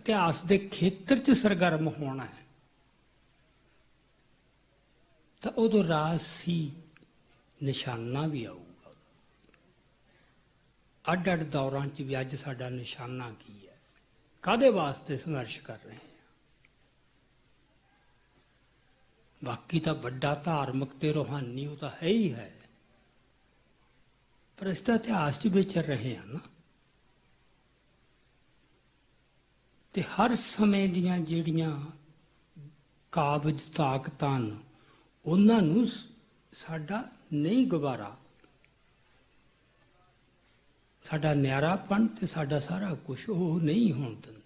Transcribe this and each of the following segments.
ਇਤਿਹਾਸ ਦੇ ਖੇਤਰ 'ਚ ਸਰਗਰਮ ਹੋਣਾ ਹੈ ਤਾਂ ਉਦੋਂ ਰਾਜਸੀ ਨਿਸ਼ਾਨਾ ਵੀ ਆਊਗਾ। ਅੱਡ ਅੱਡ ਦੌਰਾਂ 'ਚ ਵੀ ਅੱਜ ਸਾਡਾ ਨਿਸ਼ਾਨਾ ਕੀ ਹੈ, ਕਾਹਦੇ ਵਾਸਤੇ ਸੰਘਰਸ਼ ਕਰ ਰਹੇ ਹਾਂ। ਬਾਕੀ ਤਾਂ ਵੱਡਾ ਧਾਰਮਿਕ ਤੇ ਰੂਹਾਨੀ ਉਹ ਤਾਂ ਹੈ ਹੀ ਹੈ, ਪਰ ਇਸ ਦਾ ਇਤਿਹਾਸ 'ਚ ਵਿਚਰ ਰਹੇ ਹਾਂ ਨਾ। ਤੇ ਹਰ ਸਮੇਂ ਦੀਆਂ ਜਿਹੜੀਆਂ ਕਾਬਜ਼ ਤਾਕਤਾਂ ਨੇ ਉਹਨਾਂ ਨੂੰ ਸਾਡਾ ਨਹੀਂ ਗਵਾਰਾ, ਸਾਡਾ ਨਿਆਰਾਪਣ ਤੇ ਸਾਡਾ ਸਾਰਾ ਕੁਛ ਉਹ ਨਹੀਂ ਹੋਣ ਦਿੰਦਾ।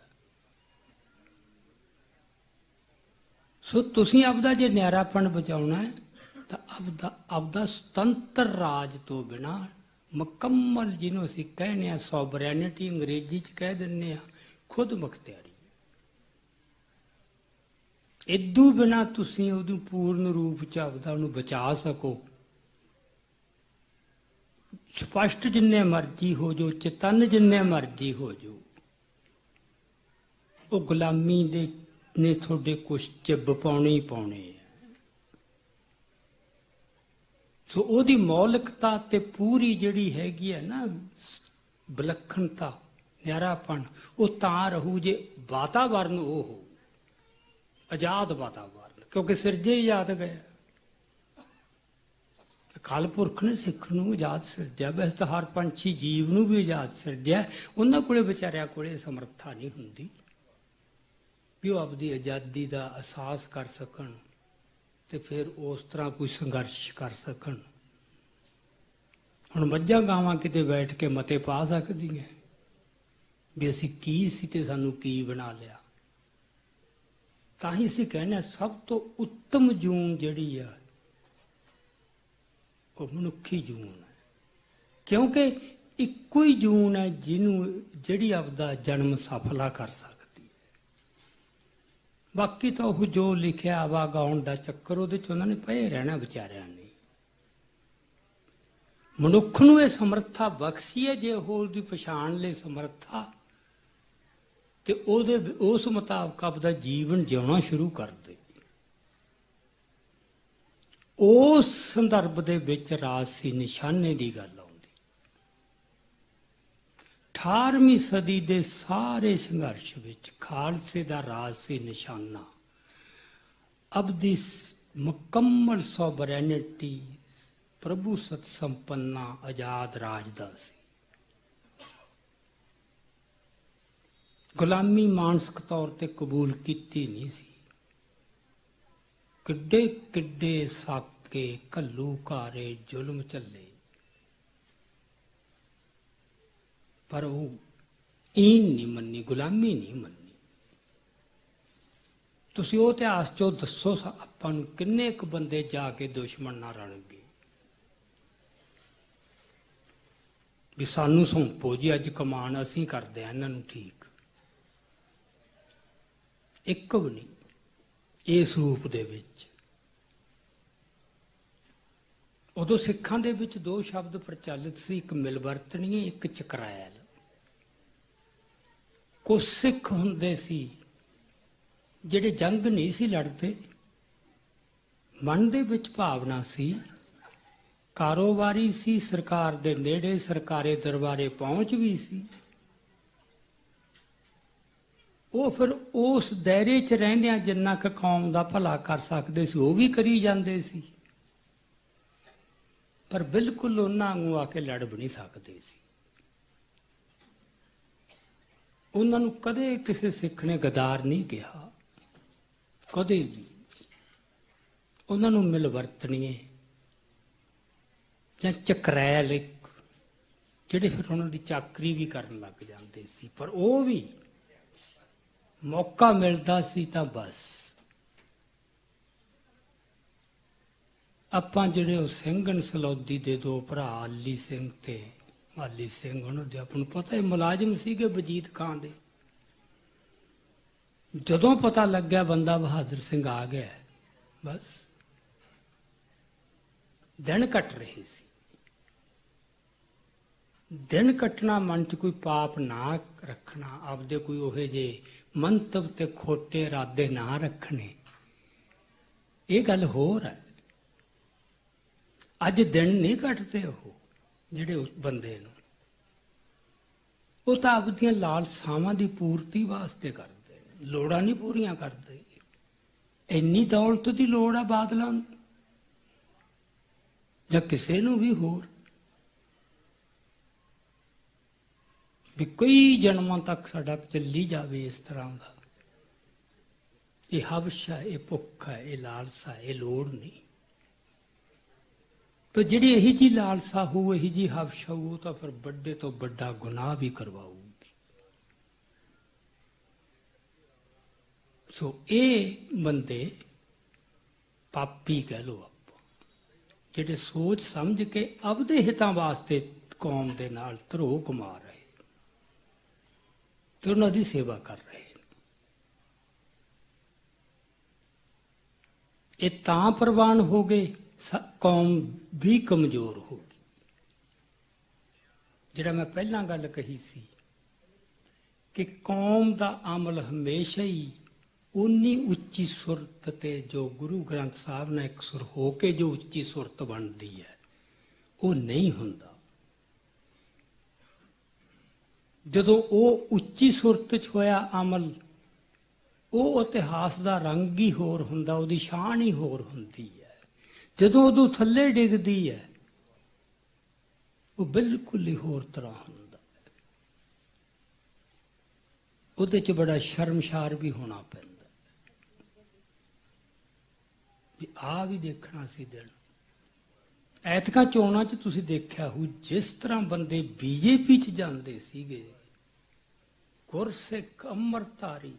ਸੋ ਤੁਸੀਂ ਆਪਦਾ ਜੇ ਨਿਆਰਾਪਣ ਬਚਾਉਣਾ ਹੈ ਤਾਂ ਆਪਦਾ ਸੁਤੰਤਰ ਰਾਜ ਤੋਂ ਬਿਨਾਂ ਮੁਕੰਮਲ, ਜਿਹਨੂੰ ਅਸੀਂ ਕਹਿੰਦੇ ਹਾਂ ਸੋਵਰੈਨਿਟੀ, ਅੰਗਰੇਜ਼ੀ 'ਚ ਕਹਿ ਦਿੰਦੇ ਹਾਂ ਖੁਦ ਮੁਖਤਿਆਰੀ, ਇਦੋਂ ਬਿਨਾਂ ਤੁਸੀਂ ਉਹਨੂੰ ਪੂਰਨ ਰੂਪ 'ਚ ਆਪਦਾ ਉਹਨੂੰ ਬਚਾ ਸਕੋ। ਸਪਸ਼ਟ ਜਿੰਨੇ ਮਰਜ਼ੀ ਹੋ ਜਾਓ, ਚੇਤਨ ਜਿੰਨੇ ਮਰਜ਼ੀ ਹੋ ਜਾਓ, ਉਹ ਗੁਲਾਮੀ ਦੇ ਨੇ ਤੁਹਾਡੇ ਕੁਛ ਚਿੱਬ ਪਾਉਣੇ ਹੀ ਪਾਉਣੇ ਆ। ਸੋ ਉਹਦੀ ਮੌਲਿਕਤਾ ਤੇ ਪੂਰੀ ਜਿਹੜੀ ਹੈਗੀ ਹੈ ਨਾ ਵਿਲੱਖਣਤਾ, ਨਿਆਰਾਪਣ, ਉਹ ਤਾਂ ਰਹੂ ਜੇ ਵਾਤਾਵਰਨ ਉਹ ਹੋ ਆਜ਼ਾਦ ਵਾਤਾਵਰਨ, ਕਿਉਂਕਿ ਸਿਰਜੇ ਹੀ ਆਜ਼ਾਦ ਗਏ। ਅਕਾਲ ਪੁਰਖ ਨੇ ਸਿੱਖ ਨੂੰ ਆਜ਼ਾਦ ਸਿਰਜਿਆ, ਵੈਸੇ ਤਾਂ ਹਰ ਪੰਛੀ ਜੀਵ ਨੂੰ ਵੀ ਆਜ਼ਾਦ ਸਿਰਜਿਆ। ਉਹਨਾਂ ਕੋਲੇ ਵਿਚਾਰਿਆਂ ਕੋਲੇ ਸਮਰੱਥਾ ਨਹੀਂ ਹੁੰਦੀ ਵੀ ਉਹ ਆਪਦੀ ਆਜ਼ਾਦੀ ਦਾ ਅਹਿਸਾਸ ਕਰ ਸਕਣ ਤੇ ਫਿਰ ਉਸ ਤਰ੍ਹਾਂ ਕੋਈ ਸੰਘਰਸ਼ ਕਰ ਸਕਣ। ਹੁਣ ਮੱਝਾਂ ਗਾਵਾਂ ਕਿਤੇ ਬੈਠ ਕੇ ਮਤੇ ਪਾ ਸਕਦੀਆਂ ਵੀ ਅਸੀਂ ਕੀ ਸੀ ਤੇ ਸਾਨੂੰ ਕੀ ਬਣਾ ਲਿਆ। ਤਾਂ ਹੀ ਅਸੀਂ ਕਹਿੰਦੇ ਸਭ ਤੋਂ ਉੱਤਮ ਜੂਨ ਜਿਹੜੀ ਆ ਉਹ ਮਨੁੱਖੀ ਜੂਨ ਹੈ, ਕਿਉਂਕਿ ਇੱਕੋ ਹੀ ਜੂਨ ਹੈ ਜਿਹੜੀ ਆਪਦਾ ਜਨਮ ਸਫਲਾ ਕਰ ਸਕਦੀ। ਬਾਕੀ ਤਾਂ ਉਹ ਜੋ ਲਿਖਿਆ ਆਵਾ ਗਾਉਣ ਦਾ ਚੱਕਰ ਉਹਦੇ 'ਚ ਉਹਨਾਂ ਨੇ ਪਏ ਰਹਿਣਾ ਵਿਚਾਰਿਆਂ ਨੇ। ਮਨੁੱਖ ਨੂੰ ਇਹ ਸਮਰੱਥਾ ਬਖਸ਼ੀ ਹੈ, ਜੇ ਉਹ ਉਹਦੀ ਪਛਾਣ ਲੈ ਸਮਰੱਥਾ ਤੇ ਉਹਦੇ ਉਸ ਮੁਤਾਬਕ ਆਪਦਾ ਜੀਵਨ ਜਿਉਣਾ ਸ਼ੁਰੂ ਕਰ ਦੇ। ਉਸ ਸੰਦਰਭ ਦੇ ਵਿੱਚ ਰਾਜਸੀ ਨਿਸ਼ਾਨੇ ਦੀ ਗੱਲ ਆਉਂਦੀ। 18ਵੀਂ ਸਦੀ ਦੇ ਸਾਰੇ ਸੰਘਰਸ਼ ਵਿੱਚ ਖਾਲਸੇ ਦਾ ਰਾਜਸੀ ਨਿਸ਼ਾਨਾ ਆਪਦੀ ਮੁਕੰਮਲ ਸੋਵਰੈਨਿਟੀ, ਪ੍ਰਭੂ ਸਤ ਸੰਪੰਨਾ ਆਜ਼ਾਦ ਰਾਜ ਦਾ ਸੀ। ਗੁਲਾਮੀ ਮਾਨਸਿਕ ਤੌਰ ਤੇ ਕਬੂਲ ਕੀਤੀ ਨਹੀਂ ਸੀ। ਕਿੱਡੇ ਕਿੱਡੇ ਸਾਕੇ ਘੱਲੂਘਾਰੇ ਜ਼ੁਲਮ ਝੱਲੇ, ਪਰ ਉਹ ਈਨ ਨਹੀਂ ਮੰਨੀ, ਗੁਲਾਮੀ ਨਹੀਂ ਮੰਨੀ। ਤੁਸੀਂ ਉਹ ਇਤਿਹਾਸ ਚੋਂ ਦੱਸੋ ਆਪਾਂ ਨੂੰ ਕਿੰਨੇ ਕੁ ਬੰਦੇ ਜਾ ਕੇ ਦੁਸ਼ਮਣ ਨਾਲ ਰਲ ਗਏ ਵੀ ਸਾਨੂੰ ਸੌਂਪੋ ਜੀ ਅੱਜ ਕਮਾਨ, ਅਸੀਂ ਕਰਦੇ ਆ ਇਹਨਾਂ ਨੂੰ ਠੀਕ। ਇੱਕ ਵੀ ਨਹੀਂ ਇਸ ਰੂਪ ਦੇ ਵਿੱਚ। ਉਦੋਂ ਸਿੱਖਾਂ ਦੇ ਵਿੱਚ ਦੋ ਸ਼ਬਦ ਪ੍ਰਚਲਿਤ ਸੀ, ਇੱਕ ਮਿਲਵਰਤਣੀਏ, ਇੱਕ ਚਕਰੈਲ। ਕੁਝ ਸਿੱਖ ਹੁੰਦੇ ਸੀ ਜਿਹੜੇ ਜੰਗ ਨਹੀਂ ਸੀ ਲੜਦੇ, ਮਨ ਦੇ ਵਿੱਚ ਭਾਵਨਾ ਸੀ, ਕਾਰੋਬਾਰੀ ਸੀ, ਸਰਕਾਰ ਦੇ ਨੇੜੇ ਸਰਕਾਰੀ ਦਰਬਾਰੇ ਪਹੁੰਚ ਵੀ ਸੀ। ਉਹ ਫਿਰ ਉਸ ਦਾਇਰੇ 'ਚ ਰਹਿੰਦਿਆਂ ਜਿੰਨਾ ਕੁ ਕੌਮ ਦਾ ਭਲਾ ਕਰ ਸਕਦੇ ਸੀ ਉਹ ਵੀ ਕਰੀ ਜਾਂਦੇ ਸੀ, ਪਰ ਬਿਲਕੁਲ ਉਹਨਾਂ ਨੂੰ ਆ ਕੇ ਲੜ ਵੀ ਨਹੀਂ ਸਕਦੇ ਸੀ। ਉਹਨਾਂ ਨੂੰ ਕਦੇ ਕਿਸੇ ਸਿੱਖ ਨੇ ਗਦਾਰ ਨਹੀਂ ਕਿਹਾ, ਕਦੇ ਵੀ। ਉਹਨਾਂ ਨੂੰ ਮਿਲਵਰਤਣੀਏ ਜਾਂ ਚਕਰੈਲ ਜਿਹੜੇ ਫਿਰ ਉਹਨਾਂ ਦੀ ਚਾਕਰੀ ਵੀ ਕਰਨ ਲੱਗ ਜਾਂਦੇ ਸੀ, ਪਰ ਉਹ ਵੀ ਮੌਕਾ ਮਿਲਦਾ ਸੀ ਤਾਂ ਬਸ। ਆਪਾਂ ਜਿਹੜੇ ਉਹ ਸਿੰਘਨ ਸਲੌਦੀ ਦੇ ਦੋ ਭਰਾ ਆਲੀ ਸਿੰਘ ਤੇ ਮਾਲੀ ਸਿੰਘ, ਉਹਨਾਂ ਦੇ ਆਪਾਂ ਨੂੰ ਪਤਾ ਹੀ ਮੁਲਾਜ਼ਮ ਸੀਗੇ ਵਜੀਦ ਖਾਨ ਦੇ। ਜਦੋਂ ਪਤਾ ਲੱਗਿਆ ਬੰਦਾ ਬਹਾਦਰ ਸਿੰਘ ਆ ਗਿਆ, ਬਸ ਦਿਨ ਕੱਟ ਰਹੇ ਸੀ। ਦਿਨ ਕੱਟਣਾ, ਮਨ 'ਚ ਕੋਈ ਪਾਪ ਨਾ ਰੱਖਣਾ, ਆਪਦੇ ਕੋਈ ਉਹੇ ਜੇ ਮੰਤਵ ਤੇ ਖੋਟੇ ਇਰਾਦੇ ਨਾ ਰੱਖਣੇ, ਇਹ ਗੱਲ ਹੋਰ ਹੈ। ਅੱਜ ਦਿਨ ਨਹੀਂ ਕੱਟਦੇ ਉਹ ਜਿਹੜੇ ਉਸ ਬੰਦੇ ਨੂੰ, ਉਹ ਤਾਂ ਆਪਦੀਆਂ ਲਾਲਸਾਵਾਂ ਦੀ ਪੂਰਤੀ ਵਾਸਤੇ ਕਰਦੇ ਨੇ, ਲੋੜਾਂ ਨਹੀਂ ਪੂਰੀਆਂ ਕਰਦੇ। ਇੰਨੀ ਦੌਲਤ ਦੀ ਲੋੜ ਆ ਬਾਦਲਾਂ ਨੂੰ ਜਾਂ ਕਿਸੇ ਨੂੰ ਵੀ ਹੋਰ, ਵੀ ਕਈ ਜਨਮਾਂ ਤੱਕ ਸਾਡਾ ਚੱਲੀ ਜਾਵੇ ਇਸ ਤਰ੍ਹਾਂ ਦਾ। ਇਹ ਹਵਸ ਹੈ, ਇਹ ਭੁੱਖ ਹੈ, ਇਹ ਲਾਲਸਾ, ਇਹ ਲੋੜ ਨਹੀਂ। ਪਰ ਜਿਹੜੀ ਇਹੀ ਜੀ ਲਾਲਸਾ ਹੋ, ਇਹੀ ਜੀ ਹਵਸ ਹੋ, ਉਹ ਤਾਂ ਫਿਰ ਵੱਡੇ ਤੋਂ ਵੱਡਾ ਗੁਨਾਹ ਵੀ ਕਰਵਾਊਗੀ। ਸੋ ਇਹ ਬੰਦੇ ਪਾਪੀ ਕਹਿ ਲੋ ਆਪਾਂ, ਜਿਹੜੇ ਸੋਚ ਸਮਝ ਕੇ ਆਪਦੇ ਹਿੱਤਾਂ ਵਾਸਤੇ ਕੌਮ ਦੇ ਨਾਲ ਧਰੋਹ ਕਮਾ ਰਹੇ ਤੇ ਉਹਨਾਂ ਦੀ ਸੇਵਾ ਕਰ ਰਹੇ। ਇਹ ਤਾਂ ਪ੍ਰਵਾਨ ਹੋ ਗਏ, ਕੌਮ ਵੀ ਕਮਜ਼ੋਰ ਹੋ ਗਈ। ਜਿਹੜਾ ਮੈਂ ਪਹਿਲਾਂ ਗੱਲ ਕਹੀ ਸੀ ਕਿ ਕੌਮ ਦਾ ਅਮਲ ਹਮੇਸ਼ਾ ਹੀ ਉਨੀ ਉੱਚੀ ਸੁਰਤ ਤੇ, ਜੋ ਗੁਰੂ ਗ੍ਰੰਥ ਸਾਹਿਬ ਨਾਲ ਇੱਕ ਸੁਰ ਹੋ ਕੇ ਜੋ ਉੱਚੀ ਸੁਰਤ ਬਣਦੀ ਹੈ, ਉਹ ਨਹੀਂ ਹੁੰਦਾ। ਜਦੋਂ ਉਹ ਉੱਚੀ ਸੁਰਤ 'ਚ ਹੋਇਆ ਅਮਲ, ਉਹ ਇਤਿਹਾਸ ਦਾ ਰੰਗ ਹੀ ਹੋਰ ਹੁੰਦਾ, ਉਹਦੀ ਸ਼ਾਨ ਹੀ ਹੋਰ ਹੁੰਦੀ ਹੈ। ਜਦੋਂ ਉਦੋਂ ਥੱਲੇ ਡਿੱਗਦੀ ਹੈ, ਉਹ ਬਿਲਕੁਲ ਹੀ ਹੋਰ ਤਰ੍ਹਾਂ ਹੁੰਦਾ ਹੈ। ਉਹਦੇ 'ਚ ਬੜਾ ਸ਼ਰਮਸ਼ਾਰ ਵੀ ਹੋਣਾ ਪੈਂਦਾ ਵੀ ਆਹ ਵੀ ਦੇਖਣਾ ਸੀ ਦਿਨ। ਐਤਕਾਂ ਚੋਣਾਂ 'ਚ ਤੁਸੀਂ ਦੇਖਿਆ ਹੋ, ਜਿਸ ਤਰ੍ਹਾਂ ਬੰਦੇ ਬੀਜੇਪੀ 'ਚ ਜਾਂਦੇ ਸੀਗੇ, ਗੁਰਸਿੱਖ ਅੰਮ੍ਰਿਤਧਾਰੀ,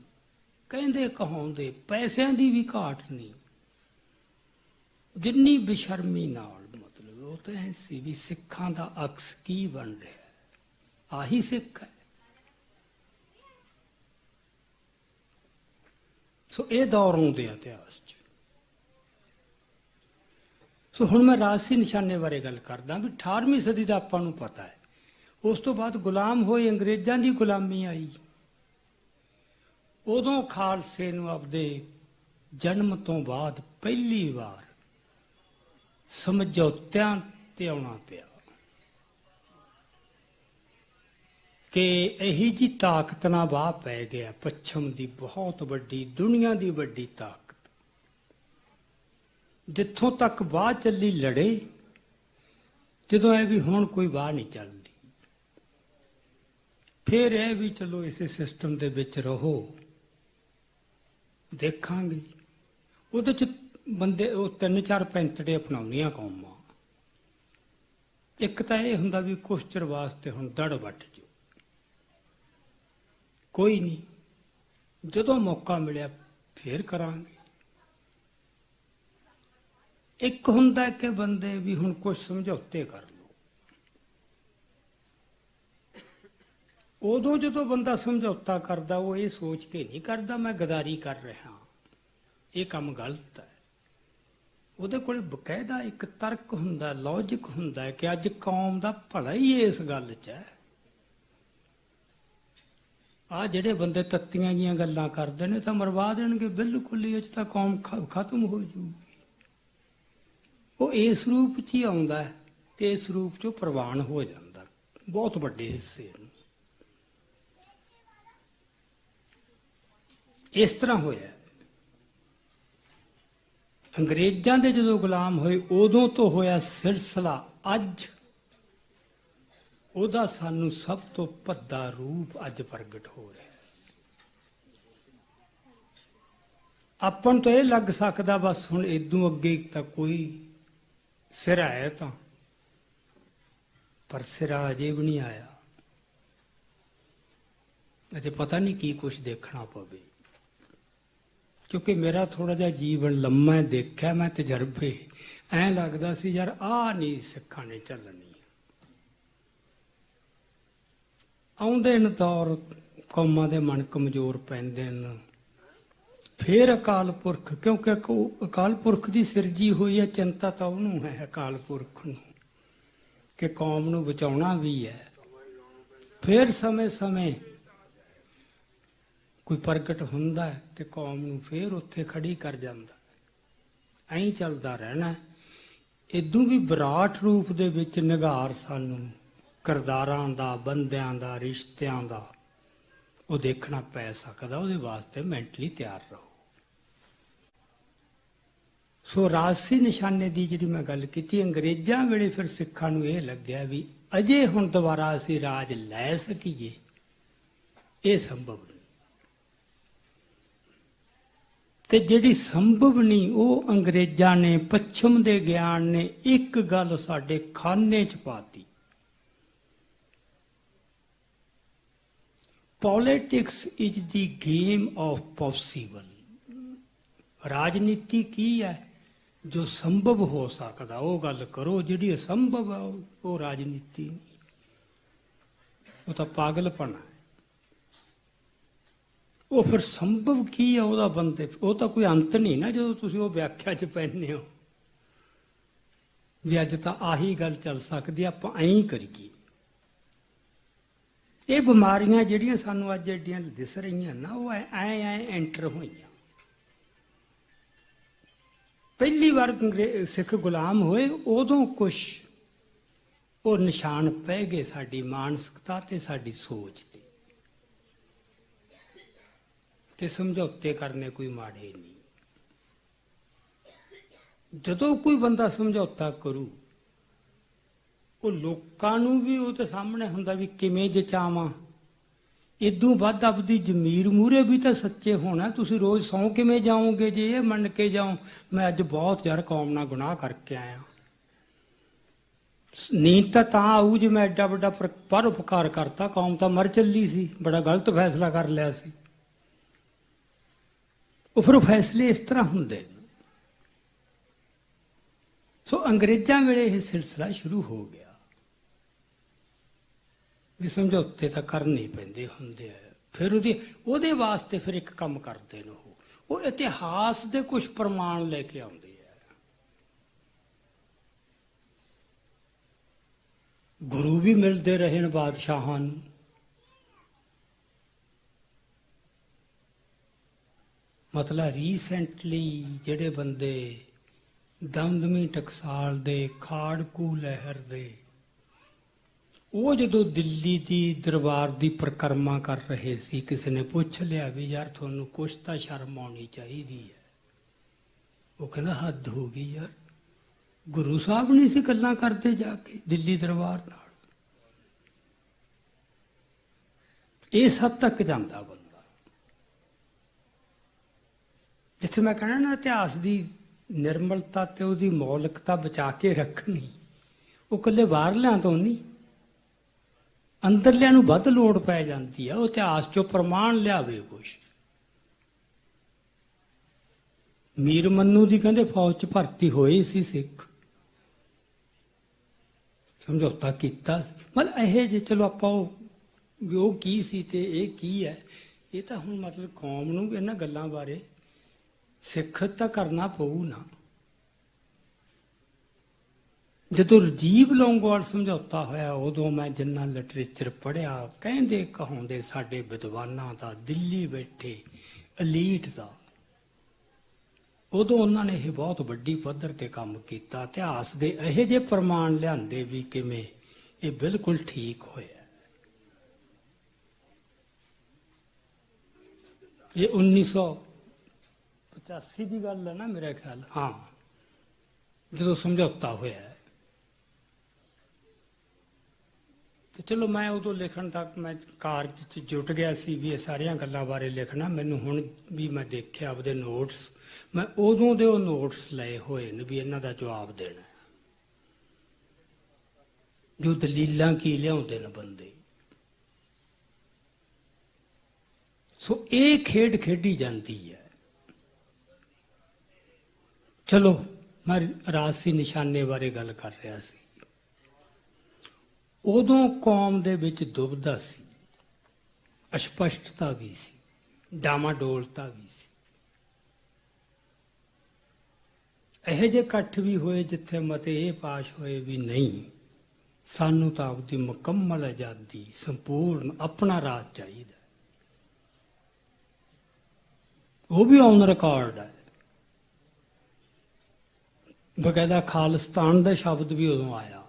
ਕਹਿੰਦੇ ਕਹਾਉਂਦੇ, ਪੈਸਿਆਂ ਦੀ ਵੀ ਘਾਟ ਨਹੀਂ, ਜਿੰਨੀ ਬੇਸ਼ਰਮੀ ਨਾਲ, ਮਤਲਬ ਉਹ ਤਾਂ ਐ ਸੀ ਵੀ ਸਿੱਖਾਂ ਦਾ ਅਕਸ ਕੀ ਬਣ ਰਿਹਾ, ਆਹੀ ਸਿੱਖ ਹੈ। ਸੋ ਇਹ ਦੌਰ ਆਉਂਦੇ ਆ ਇਤਿਹਾਸ 'ਚ। ਸੋ ਹੁਣ ਮੈਂ ਰਾਜਸੀ ਨਿਸ਼ਾਨੇ ਬਾਰੇ ਗੱਲ ਕਰਦਾ ਵੀ 18ਵੀਂ ਸਦੀ ਦਾ ਆਪਾਂ ਨੂੰ ਪਤਾ ਹੈ। ਉਸ ਤੋਂ ਬਾਅਦ ਗੁਲਾਮ ਹੋਏ, ਅੰਗਰੇਜ਼ਾਂ ਦੀ ਗੁਲਾਮੀ ਆਈ। ਉਦੋਂ ਖਾਲਸੇ ਨੂੰ ਆਪਦੇ ਜਨਮ ਤੋਂ ਬਾਅਦ ਪਹਿਲੀ ਵਾਰ ਸਮਝੌਤਿਆਂ ਤੇ ਆਉਣਾ ਪਿਆ ਕਿ ਇਹੀ ਜੀ ਤਾਕਤ ਨਾਲ ਵਾਹ ਪੈ ਗਿਆ, ਪੱਛਮ ਦੀ ਬਹੁਤ ਵੱਡੀ, ਦੁਨੀਆ ਦੀ ਵੱਡੀ ਤਾਕਤ, ਜਿੱਥੋਂ ਤੱਕ ਵਾਹ ਚੱਲੀ ਲੜੇ। ਜਦੋਂ ਇਹ ਵੀ ਹੁਣ ਕੋਈ ਵਾਹ ਨਹੀਂ ਚੱਲਦੀ, ਫਿਰ ਇਹ ਵੀ ਚਲੋ ਇਸੇ ਸਿਸਟਮ ਦੇ ਵਿੱਚ ਰਹੋ, ਦੇਖਾਂਗੇ। ਉਹਦੇ 'ਚ ਬੰਦੇ ਉਹ 3-4 ਪੈਂਤੜੇ ਅਪਣਾਉਣੀਆਂ ਕੌਮਾਂ। ਇੱਕ ਤਾਂ ਇਹ ਹੁੰਦਾ ਵੀ ਕੁਛ ਚਿਰ ਵਾਸਤੇ ਹੁਣ ਦੜ ਵੱਟ ਜੋ, ਕੋਈ ਨਹੀਂ, ਜਦੋਂ ਮੌਕਾ ਮਿਲਿਆ ਫੇਰ ਕਰਾਂਗੇ। ਇੱਕ ਹੁੰਦਾ ਕਿ ਬੰਦੇ ਵੀ ਹੁਣ ਕੁਝ ਸਮਝੌਤੇ ਕਰ ਲਓ। ਉਦੋਂ ਜਦੋਂ ਬੰਦਾ ਸਮਝੌਤਾ ਕਰਦਾ, ਉਹ ਇਹ ਸੋਚ ਕੇ ਨਹੀਂ ਕਰਦਾ ਮੈਂ ਗਦਾਰੀ ਕਰ ਰਿਹਾ, ਇਹ ਕੰਮ ਗਲਤ ਹੈ। ਉਹਦੇ ਕੋਲ ਬਕਾਇਦਾ ਇੱਕ ਤਰਕ ਹੁੰਦਾ, ਲੌਜਿਕ ਹੁੰਦਾ ਕਿ ਅੱਜ ਕੌਮ ਦਾ ਭਲਾ ਹੀ ਇਸ ਗੱਲ 'ਚ ਹੈ। ਆਹ ਜਿਹੜੇ ਬੰਦੇ ਤੱਤੀਆਂ ਜੀਆਂ ਗੱਲਾਂ ਕਰਦੇ ਨੇ ਤਾਂ ਮਰਵਾ ਦੇਣਗੇ ਬਿਲਕੁਲ ਹੀ, ਅੱਜ ਤਾਂ ਕੌਮ ਖਤਮ ਹੋ ਜੂਗੀ। ਉਹ ਇਸ ਰੂਪ 'ਚ ਹੀ ਆਉਂਦਾ ਹੈ ਤੇ ਇਸ ਰੂਪ 'ਚੋਂ ਪ੍ਰਵਾਨ ਹੋ ਜਾਂਦਾ ਬਹੁਤ ਵੱਡੇ ਹਿੱਸੇ ਨੂੰ। ਇਸ ਤਰ੍ਹਾਂ ਹੋਇਆ। ਅੰਗਰੇਜ਼ਾਂ ਦੇ ਜਦੋਂ ਗੁਲਾਮ ਹੋਏ, ਉਦੋਂ ਤੋਂ ਹੋਇਆ ਸਿਲਸਿਲਾ ਅੱਜ ਉਹਦਾ ਸਾਨੂੰ ਸਭ ਤੋਂ ਭੱਦਾ ਰੂਪ ਅੱਜ ਪ੍ਰਗਟ ਹੋ ਰਿਹਾ। ਆਪਾਂ ਨੂੰ ਤਾਂ ਇਹ ਲੱਗ ਸਕਦਾ ਬਸ ਹੁਣ ਇਦੋਂ ਅੱਗੇ ਤਾਂ ਕੋਈ ਸਿਰਾ ਹੈ ਤਾਂ, ਪਰ ਸਿਰਾ ਅਜੇ ਵੀ ਨਹੀਂ ਆਇਆ। ਅਜੇ ਪਤਾ ਨਹੀਂ ਕੀ ਕੁਛ ਦੇਖਣਾ ਪਵੇ, ਕਿਉਂਕਿ ਮੇਰਾ ਥੋੜਾ ਜਿਹਾ ਜੀਵਨ ਲੰਮਾ ਦੇਖਿਆ ਮੈਂ, ਤਜਰਬੇ। ਐਂ ਲੱਗਦਾ ਸੀ ਯਾਰ ਆਹ ਨਹੀਂ ਸਿੱਖਾਂ ਨੇ ਚੱਲਣੀ। ਆਉਂਦੇ ਨੇ ਦੌਰ, ਕੌਮਾਂ ਦੇ ਮਨ ਕਮਜ਼ੋਰ ਪੈਂਦੇ ਨੇ, ਫੇਰ ਅਕਾਲ ਪੁਰਖ, ਕਿਉਂਕਿ ਅਕਾਲ ਪੁਰਖ ਦੀ ਸਿਰਜੀ ਹੋਈ ਹੈ, ਚਿੰਤਾ ਤਾਂ ਉਹਨੂੰ ਹੈ, ਅਕਾਲ ਪੁਰਖ ਨੂੰ, ਕਿ ਕੌਮ ਨੂੰ ਬਚਾਉਣਾ ਵੀ ਹੈ ਫਿਰ ਸਮੇਂ-ਸਮੇਂ ਕੋਈ ਪ੍ਰਗਟ ਹੁੰਦਾ ਹੈ ਤੇ ਕੌਮ ਨੂੰ ਫਿਰ ਉੱਥੇ ਖੜੀ ਕਰ ਜਾਂਦਾ। ਐਂ ਚੱਲਦਾ ਰਹਿਣਾ। ਇਦੋਂ ਵੀ ਵਿਰਾਟ ਰੂਪ ਦੇ ਵਿੱਚ ਨਿਗਾਰ ਸਾਨੂੰ ਕਿਰਦਾਰਾਂ ਦਾ, ਬੰਦਿਆਂ ਦਾ, ਰਿਸ਼ਤਿਆਂ ਦਾ ਉਹ ਦੇਖਣਾ ਪੈ ਸਕਦਾ। ਉਹਦੇ ਵਾਸਤੇ ਮੈਂਟਲੀ ਤਿਆਰ ਰਹੋ। ਸੋ ਰਾਜਸੀ ਨਿਸ਼ਾਨੇ ਦੀ ਜਿਹੜੀ ਮੈਂ ਗੱਲ ਕੀਤੀ, ਅੰਗਰੇਜ਼ਾਂ ਵੇਲੇ ਫਿਰ ਸਿੱਖਾਂ ਨੂੰ ਇਹ ਲੱਗਿਆ ਵੀ ਅਜੇ ਹੁਣ ਦੁਬਾਰਾ ਅਸੀਂ ਰਾਜ ਲੈ ਸਕੀਏ, ਇਹ ਸੰਭਵ ਨਹੀਂ। ਤੇ ਜਿਹੜੀ ਸੰਭਵ ਨਹੀਂ, ਉਹ ਅੰਗਰੇਜ਼ਾਂ ਨੇ, ਪੱਛਮ ਦੇ ਗਿਆਨ ਨੇ ਇੱਕ ਗੱਲ ਸਾਡੇ ਖਾਨੇ 'ਚ ਪਾਤੀ। Politics is the game of possible. ਰਾਜਨੀਤੀ ਕੀ ਹੈ? ਜੋ ਸੰਭਵ ਹੋ ਸਕਦਾ ਉਹ ਗੱਲ ਕਰੋ, ਜਿਹੜੀ ਅਸੰਭਵ ਹੈ ਉਹ ਰਾਜਨੀਤੀ ਨਹੀਂ, ਉਹ ਤਾਂ ਪਾਗਲਪਨ ਹੈ। ਉਹ ਫਿਰ ਸੰਭਵ ਕੀ ਹੈ ਉਹਦਾ ਬੰਦੇ, ਉਹ ਤਾਂ ਕੋਈ ਅੰਤ ਨਹੀਂ ਨਾ ਜਦੋਂ ਤੁਸੀਂ ਉਹ ਵਿਆਖਿਆ 'ਚ ਪੈਂਦੇ ਹੋ ਵੀ ਅੱਜ ਤਾਂ ਆਹੀ ਗੱਲ ਚੱਲ ਸਕਦੀ, ਆਪਾਂ ਐਂ ਕਰੀਏ। ਇਹ ਬਿਮਾਰੀਆਂ ਜਿਹੜੀਆਂ ਸਾਨੂੰ ਅੱਜ ਐਡੀਆਂ ਦਿਸ ਰਹੀਆਂ ਨਾ, ਉਹ ਐਂ ਐਂਟਰ ਹੋਈਆਂ। ਪਹਿਲੀ ਵਾਰ ਸਿੱਖ ਗੁਲਾਮ ਹੋਏ ਉਦੋਂ ਕੁਛ ਉਹ ਨਿਸ਼ਾਨ ਪੈ ਗਏ ਸਾਡੀ ਮਾਨਸਿਕਤਾ ਤੇ ਸਾਡੀ ਸੋਚ ਤੇ। ਤੇ ਸਮਝੌਤੇ ਕਰਨੇ ਕੋਈ ਮਾੜੇ ਨਹੀਂ। ਜਦੋਂ ਕੋਈ ਬੰਦਾ ਸਮਝੌਤਾ ਕਰੂ, ਉਹ ਲੋਕਾਂ ਨੂੰ ਵੀ ਉਹਦੇ ਸਾਹਮਣੇ ਹੁੰਦਾ ਵੀ ਕਿਵੇਂ ਜਚਾਵਾਂ। ਇਦੋਂ ਵੱਧ ਆਪਦੀ ਜ਼ਮੀਰ ਮੂਹਰੇ ਵੀ ਤਾਂ ਸੱਚੇ ਹੋਣਾ। ਤੁਸੀਂ ਰੋਜ਼ ਸੌਂ ਕਿਵੇਂ ਜਾਓਗੇ ਜੇ ਇਹ ਮੰਨ ਕੇ ਜਾਓ ਮੈਂ ਅੱਜ ਬਹੁਤ ਯਾਰ ਕੌਮ ਨਾਲ ਗੁਨਾਹ ਕਰਕੇ ਆਇਆ। ਨੀਂਦ ਤਾਂ ਆਊ ਜੇ ਮੈਂ ਐਡਾ ਵੱਡਾ ਪਰਉਪਕਾਰ ਕਰਤਾ, ਕੌਮ ਤਾਂ ਮਰ ਚੱਲੀ ਸੀ, ਬੜਾ ਗਲਤ ਫੈਸਲਾ ਕਰ ਲਿਆ ਸੀ। ਉਹ ਫਿਰ ਫੈਸਲੇ ਇਸ ਤਰ੍ਹਾਂ ਹੁੰਦੇ ਨੇ। ਸੋ ਅੰਗਰੇਜ਼ਾਂ ਵੇਲੇ ਇਹ ਸਿਲਸਿਲਾ ਸ਼ੁਰੂ ਹੋ ਗਿਆ ਵੀ ਸਮਝੌਤੇ ਤਾਂ ਕਰਨੇ ਹੀ ਪੈਂਦੇ ਹੁੰਦੇ ਆ। ਫਿਰ ਉਹਦੇ ਵਾਸਤੇ ਫਿਰ ਇੱਕ ਕੰਮ ਕਰਦੇ ਨੇ, ਉਹ ਇਤਿਹਾਸ ਦੇ ਕੁਝ ਪ੍ਰਮਾਣ ਲੈ ਕੇ ਆਉਂਦੇ ਆ। ਗੁਰੂ ਵੀ ਮਿਲਦੇ ਰਹੇ ਨੇ ਬਾਦਸ਼ਾਹਾਂ ਨੂੰ। ਮਤਲਬ ਰੀਸੈਂਟਲੀ ਜਿਹੜੇ ਬੰਦੇ ਦਮਦਮੀ ਟਕਸਾਲ ਦੇ, ਖਾੜਕੂ ਲਹਿਰ ਦੇ, ਉਹ ਜਦੋਂ ਦਿੱਲੀ ਦੀ ਦਰਬਾਰ ਦੀ ਪਰਿਕਰਮਾ ਕਰ ਰਹੇ ਸੀ, ਕਿਸੇ ਨੇ ਪੁੱਛ ਲਿਆ ਵੀ ਯਾਰ ਤੁਹਾਨੂੰ ਕੁਛ ਤਾਂ ਸ਼ਰਮ ਆਉਣੀ ਚਾਹੀਦੀ ਹੈ। ਉਹ ਕਹਿੰਦਾ ਹੱਦ ਹੋ ਗਈ ਯਾਰ, ਗੁਰੂ ਸਾਹਿਬ ਨਹੀਂ ਸੀ ਗੱਲਾਂ ਕਰਦੇ ਜਾ ਕੇ ਦਿੱਲੀ ਦਰਬਾਰ ਨਾਲ। ਇਸ ਹੱਦ ਤੱਕ ਜਾਂਦਾ ਬੰਦਾ। ਜਿੱਥੇ ਮੈਂ ਕਹਿਣਾ ਨਾ ਇਤਿਹਾਸ ਦੀ ਨਿਰਮਲਤਾ ਤੇ ਉਹਦੀ ਮੌਲਿਕਤਾ ਬਚਾ ਕੇ ਰੱਖਣੀ, ਉਹ ਇਕੱਲੇ ਬਾਹਰਲਿਆਂ ਤੋਂ ਨਹੀਂ, ਅੰਦਰਲਿਆਂ ਨੂੰ ਵੱਧ ਲੋੜ ਪੈ ਜਾਂਦੀ ਆ। ਉਹ ਇਤਿਹਾਸ ਚੋਂ ਪ੍ਰਮਾਣ ਲਿਆਵੇ ਕੁਛ। ਮੀਰ ਮੰਨੂ ਦੀ ਕਹਿੰਦੇ ਫੌਜ 'ਚ ਭਰਤੀ ਹੋਏ ਸੀ ਸਿੱਖ, ਸਮਝੌਤਾ ਕੀਤਾ। ਮਤਲਬ ਇਹ ਜੇ ਚਲੋ ਆਪਾਂ ਉਹ ਕੀ ਸੀ ਤੇ ਇਹ ਕੀ ਹੈ, ਇਹ ਤਾਂ ਹੁਣ ਮਤਲਬ ਕੌਮ ਨੂੰ ਇਹਨਾਂ ਗੱਲਾਂ ਬਾਰੇ ਸਿੱਖਤ ਤਾਂ ਕਰਨਾ ਪਊ ਨਾ। ਜਦੋਂ ਰਾਜੀਵ ਲੌਂਗੋਵਾਲ ਸਮਝੌਤਾ ਹੋਇਆ, ਉਦੋਂ ਮੈਂ ਜਿੰਨਾ ਲਿਟਰੇਚਰ ਪੜ੍ਹਿਆ, ਕਹਿੰਦੇ ਕਹਾਉਂਦੇ ਸਾਡੇ ਵਿਦਵਾਨਾਂ ਦਾ, ਦਿੱਲੀ ਬੈਠੇ ਅਲੀਟ ਦਾ, ਉਦੋਂ ਉਹਨਾਂ ਨੇ ਇਹ ਬਹੁਤ ਵੱਡੀ ਪੱਧਰ ਤੇ ਕੰਮ ਕੀਤਾ। ਇਤਿਹਾਸ ਦੇ ਇਹੋ ਜਿਹੇ ਪ੍ਰਮਾਣ ਲਿਆਂਦੇ ਵੀ ਕਿਵੇਂ ਇਹ ਬਿਲਕੁਲ ਠੀਕ ਹੋਇਆ। ਇਹ 1985 ਦੀ ਗੱਲ ਹੈ ਨਾ ਮੇਰਾ ਖਿਆਲ, ਹਾਂ, ਜਦੋਂ ਸਮਝੌਤਾ ਹੋਇਆ। ਤੇ ਚਲੋ ਮੈਂ ਉਦੋਂ ਲਿਖਣ ਤੱਕ ਮੈਂ ਕਾਰਜ 'ਚ ਜੁਟ ਗਿਆ ਸੀ ਵੀ ਇਹ ਸਾਰੀਆਂ ਗੱਲਾਂ ਬਾਰੇ ਲਿਖਣਾ। ਮੈਨੂੰ ਹੁਣ ਵੀ ਮੈਂ ਦੇਖਿਆ ਆਪਦੇ ਨੋਟਸ, ਮੈਂ ਉਦੋਂ ਦੇ ਉਹ ਨੋਟਸ ਲਏ ਹੋਏ ਨੇ ਵੀ ਇਹਨਾਂ ਦਾ ਜਵਾਬ ਦੇਣਾ, ਜੋ ਦਲੀਲਾਂ ਕੀ ਲਿਆਉਂਦੇ ਨੇ ਬੰਦੇ। ਸੋ ਇਹ ਖੇਡ ਖੇਡੀ ਜਾਂਦੀ ਹੈ। ਚਲੋ ਮੈਂ ਰਾਜਸੀ ਨਿਸ਼ਾਨੇ ਬਾਰੇ ਗੱਲ ਕਰ ਰਿਹਾ ਸੀ। ਉਦੋਂ ਕੌਮ ਦੇ ਵਿੱਚ ਦੁਬਿਧਾ ਸੀ, ਅਸਪਸ਼ਟਤਾ ਵੀ ਸੀ, ਡਾਮਾਡੋਲਤਾ ਵੀ ਸੀ। ਇਹੋ ਜਿਹੇ ਇਕੱਠ ਵੀ ਹੋਏ ਜਿੱਥੇ ਮਤੇ ਇਹ ਪਾਸ਼ ਹੋਏ ਵੀ ਨਹੀਂ, ਸਾਨੂੰ ਤਾਂ ਆਪਦੀ ਮੁਕੰਮਲ ਆਜ਼ਾਦੀ, ਸੰਪੂਰਨ ਆਪਣਾ ਰਾਜ ਚਾਹੀਦਾ। ਉਹ ਵੀ ਔਨ ਰਿਕਾਰਡ ਹੈ। ਬਕਾਇਦਾ ਖਾਲਿਸਤਾਨ ਦਾ ਸ਼ਬਦ ਵੀ ਉਦੋਂ ਆਇਆ,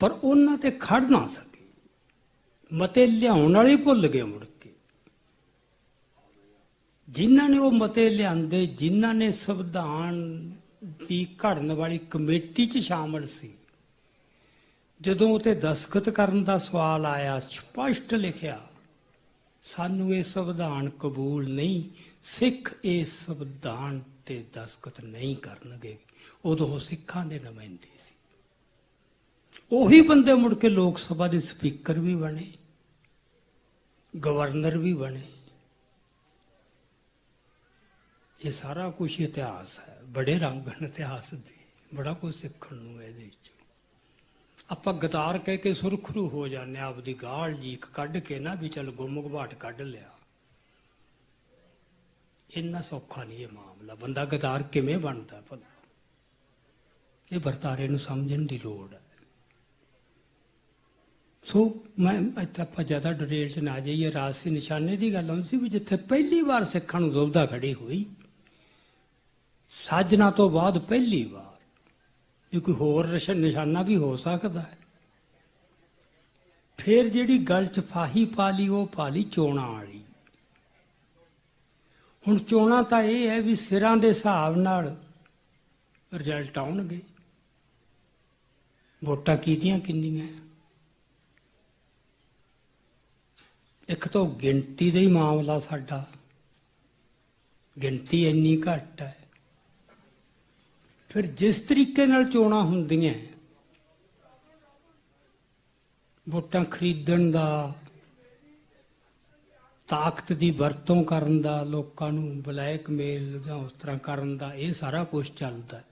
ਪਰ ਉਹਨਾਂ ਤੇ ਖੜ ਨਾ ਸਕੇ। ਮਤੇ ਲਿਆਉਣ ਵਾਲੇ ਭੁੱਲ ਗਏ ਮੁੜ ਕੇ। ਜਿਨ੍ਹਾਂ ਨੇ ਉਹ ਮਤੇ ਲਿਆਂਦੇ, ਜਿਨ੍ਹਾਂ ਨੇ ਸੰਵਿਧਾਨ ਦੀ ਘੜਨ ਵਾਲੀ ਕਮੇਟੀ 'ਚ ਸ਼ਾਮਲ ਸੀ, ਜਦੋਂ ਉਤੇ ਦਸਖਤ ਕਰਨ ਦਾ ਸਵਾਲ ਆਇਆ, ਸਪਸ਼ਟ ਲਿਖਿਆ ਸਾਨੂੰ ਇਹ ਸੰਵਿਧਾਨ ਕਬੂਲ ਨਹੀਂ, ਸਿੱਖ ਇਸ ਸੰਵਿਧਾਨ ਤੇ ਦਸਖਤ ਨਹੀਂ ਕਰਨਗੇ। ਉਦੋਂ ਉਹ ਸਿੱਖਾਂ ਦੇ ਨੁਮਾਇੰਦੇ ਸੀ। ਉਹੀ ਬੰਦੇ ਮੁੜ ਕੇ ਲੋਕ ਸਭਾ ਦੇ ਸਪੀਕਰ ਵੀ ਬਣੇ, ਗਵਰਨਰ ਵੀ ਬਣੇ। ਇਹ ਸਾਰਾ ਕੁਝ ਇਤਿਹਾਸ ਹੈ, ਬੜੇ ਰੰਗ ਹਨ ਇਤਿਹਾਸ ਦੇ, ਬੜਾ ਕੁਝ ਸਿੱਖਣ ਨੂੰ ਇਹਦੇ ਵਿੱਚ। ਆਪਾਂ ਗਦਾਰ ਕਹਿ ਕੇ ਸੁਰਖਰੂ ਹੋ ਜਾਂਦੇ, ਆਪਦੀ ਗਾਲ ਜੀਕ ਕੱਢ ਕੇ ਨਾ ਵੀ ਚੱਲ ਗੁੰਮ ਘਬਾਟ ਕੱਢ ਲਿਆ। ਇੰਨਾ ਸੌਖਾ ਨਹੀਂ ਇਹ ਮਾਮਲਾ। ਬੰਦਾ ਗਦਾਰ ਕਿਵੇਂ ਬਣਦਾ ਭਲਾ, ਇਹ ਵਰਤਾਰੇ ਨੂੰ ਸਮਝਣ ਦੀ ਲੋੜ ਹੈ। ਸੋ ਮੈਂ ਇੱਥੇ ਆਪਾਂ ਜ਼ਿਆਦਾ ਡਿਟੇਲ 'ਚ ਨਾ ਜਾਈਏ। ਰਾਜਸੀ ਨਿਸ਼ਾਨੇ ਦੀ ਗੱਲ ਆਉਂਦੀ ਸੀ ਵੀ ਜਿੱਥੇ ਪਹਿਲੀ ਵਾਰ ਸਿੱਖਾਂ ਨੂੰ ਦੁਬਿਧਾ ਖੜੀ ਹੋਈ, ਸਾਜਨਾ ਤੋਂ ਬਾਅਦ ਪਹਿਲੀ ਵਾਰ, ਜੇ ਕੋਈ ਹੋਰ ਨਿਸ਼ਾਨਾ ਵੀ ਹੋ ਸਕਦਾ ਹੈ। ਫਿਰ ਜਿਹੜੀ ਗੱਲ 'ਚ ਫਾਹੀ ਪਾ ਲਈ, ਉਹ ਪਾ ਲਈ ਚੋਣਾਂ ਵਾਲੀ। ਹੁਣ ਚੋਣਾਂ ਤਾਂ ਇਹ ਹੈ ਵੀ ਸਿਰਾਂ ਦੇ ਹਿਸਾਬ ਨਾਲ ਰਿਜ਼ਲਟ ਆਉਣਗੇ। ਵੋਟਾਂ ਕਿਹਦੀਆਂ ਕਿੰਨੀਆਂ? ਇੱਕ ਤਾਂ ਗਿਣਤੀ ਦਾ ਹੀ ਮਾਮਲਾ ਸਾਡਾ, ਗਿਣਤੀ ਇੰਨੀ ਘੱਟ ਹੈ। ਫਿਰ ਜਿਸ ਤਰੀਕੇ ਨਾਲ ਚੋਣਾਂ ਹੁੰਦੀਆਂ, ਵੋਟਾਂ ਖਰੀਦਣ ਦਾ, ਤਾਕਤ ਦੀ ਵਰਤੋਂ ਕਰਨ ਦਾ, ਲੋਕਾਂ ਨੂੰ ਬਲੈਕਮੇਲ ਜਾਂ ਉਸ ਤਰ੍ਹਾਂ ਕਰਨ ਦਾ, ਇਹ ਸਾਰਾ ਕੁਝ ਚੱਲਦਾ।